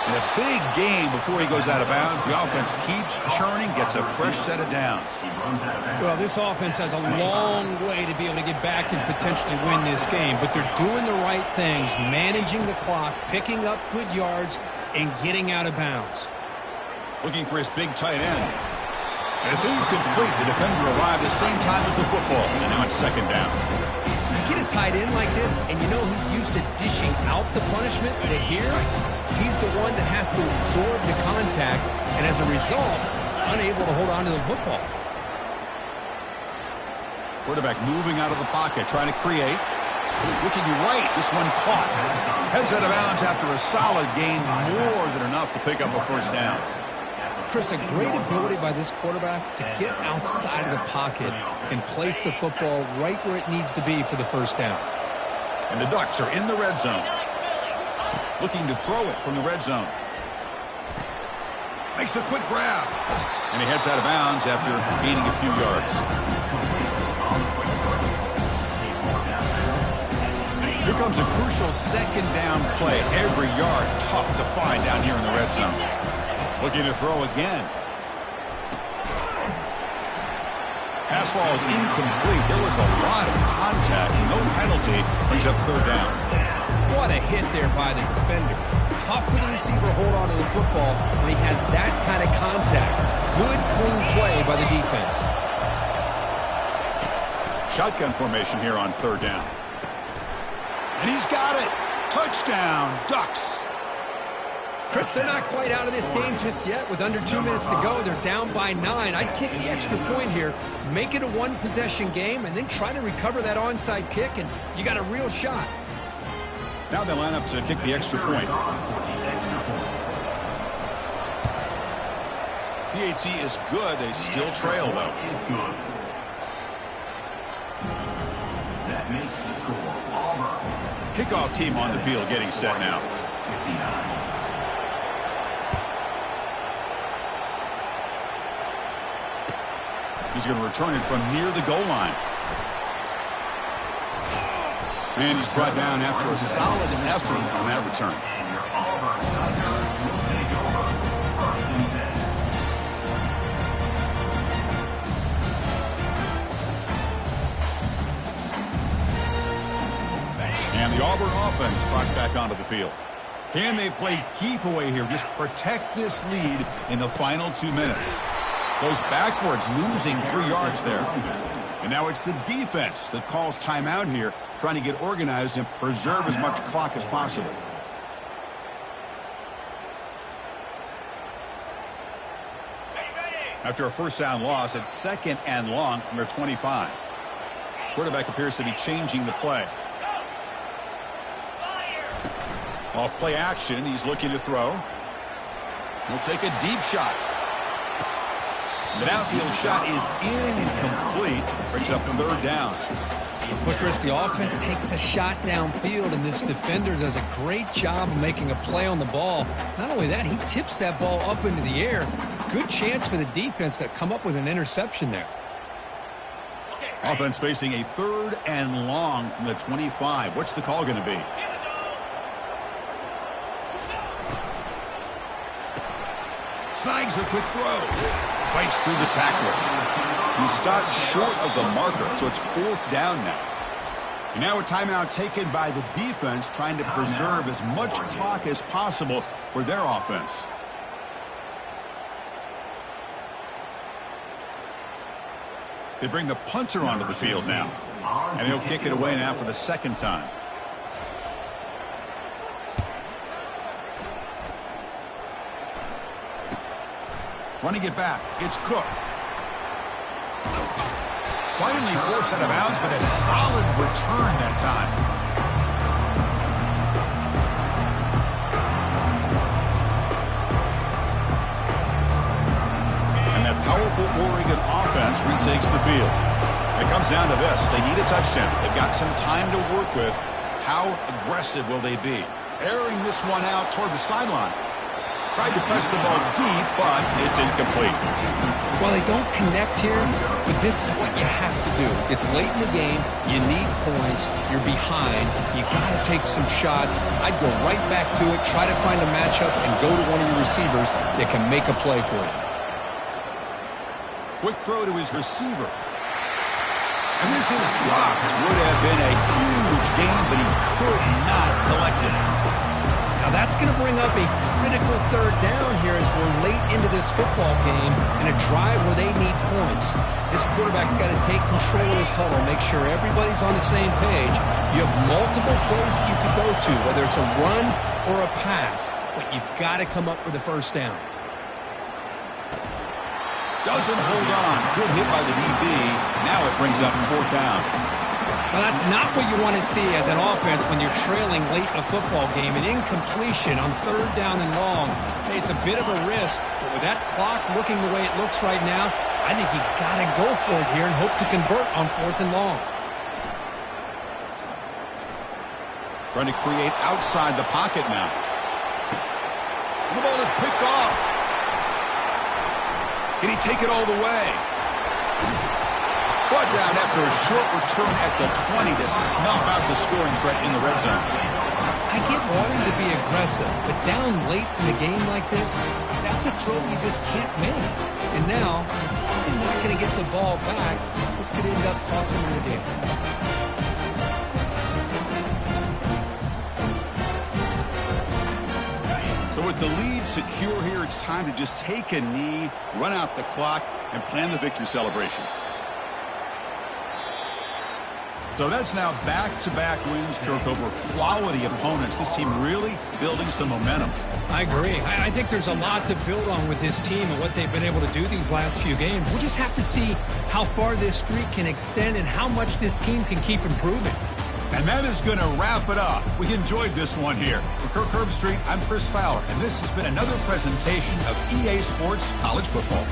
And a big gain before he goes out of bounds. The offense keeps churning, gets a fresh set of downs. Well, this offense has a long way to be able to get back and potentially win this game. But they're doing the right things, managing the clock, picking up good yards, and getting out of bounds. Looking for his big tight end. And it's incomplete. The defender arrived the same time as the football. And now it's second down. You get a tight end like this, and you know he's used to dishing out the punishment. But here, he's the one that has to absorb the contact, and as a result, he's unable to hold on to the football. Quarterback moving out of the pocket, trying to create. Looking right, this one caught. Heads out of bounds after a solid gain, more than enough to pick up a first down. Chris, a great ability by this quarterback to get outside of the pocket and place the football right where it needs to be for the first down. And the Ducks are in the red zone. Looking to throw it from the red zone. Makes a quick grab. And he heads out of bounds after gaining a few yards. Here comes a crucial second down play. Every yard tough to find down here in the red zone. Looking to throw again. Pass ball is incomplete. There was a lot of contact. No penalty. Brings up third down. What a hit there by the defender. Tough for the receiver to hold on to the football when he has that kind of contact. Good, clean play by the defense. Shotgun formation here on third down. And he's got it. Touchdown, Ducks. Chris, they're not quite out of this game just yet. With under 2 minutes to go, they're down by 9. I'd kick the extra point here, make it a one-possession game, and then try to recover that onside kick, and you got a real shot. Now they line up to kick the extra point. PAT is good. They still trail, though. That makes the score Auburn. Kickoff team on the field getting set now. 59. He's going to return it from near the goal line. And he's brought down after a solid effort on that return. And your Auburn Tigers will take over 1st and 10. And the Auburn offense trots back onto the field. Can they play keep away here? Just protect this lead in the final 2 minutes. Goes backwards, losing 3 yards there. And now it's the defense that calls timeout here, trying to get organized and preserve as much clock as possible. After a first down loss, it's 2nd and long from their 25. Quarterback appears to be changing the play. Off play action, he's looking to throw. He'll take a deep shot. The downfield shot is incomplete. Brings up third down. But, Chris, the offense takes a shot downfield, and this defender does a great job of making a play on the ball. Not only that, he tips that ball up into the air. Good chance for the defense to come up with an interception there. Offense facing a 3rd and long from the 25. What's the call going to be? Snags a quick throw. Fights through the tackler. He stopped short of the marker, so it's 4th down now. And now a timeout taken by the defense, trying to preserve as much clock as possible for their offense. They bring the punter onto the field now. And he'll kick it away now for the second time. Running it back, it's Cook. Finally forced out of bounds, but a solid return that time. And that powerful Oregon offense retakes the field. It comes down to this. They need a touchdown. They've got some time to work with. How aggressive will they be? Airing this one out toward the sideline. Tried to press the ball deep, but it's incomplete. Well, they don't connect here, but this is what you have to do. It's late in the game. You need points. You're behind. You got to take some shots. I'd go right back to it, try to find a matchup, and go to one of your receivers that can make a play for you. Quick throw to his receiver. And this is dropped. Would have been a huge gain, but he could not collect it. Now that's going to bring up a critical third down here as we're late into this football game in a drive where they need points. This quarterback's got to take control of this huddle, make sure everybody's on the same page. You have multiple plays that you could go to, whether it's a run or a pass, but you've got to come up with a first down. Doesn't hold on. Good hit by the DB. Now it brings up fourth down. Well, that's not what you want to see as an offense when you're trailing late in a football game. An incompletion on third down and long. Hey, it's a bit of a risk, but with that clock looking the way it looks right now, I think you got to go for it here and hope to convert on fourth and long. Trying to create outside the pocket now. The ball is picked off. Can he take it all the way? Brought down after a short return at the 20 to snuff out the scoring threat in the red zone. I get wanting to be aggressive, but down late in a game like this, that's a throw you just can't make. And now, you're not going to get the ball back. This could end up costing them the game. So with the lead secure here, it's time to just take a knee, run out the clock, and plan the victory celebration. So that's now back-to-back wins, Kirk, over quality opponents. This team really building some momentum. I agree. I think there's a lot to build on with this team and what they've been able to do these last few games. We'll just have to see how far this streak can extend and how much this team can keep improving. And that is going to wrap it up. We enjoyed this one here. For Kirk Herbstreit, I'm Chris Fowler, and this has been another presentation of EA Sports College Football.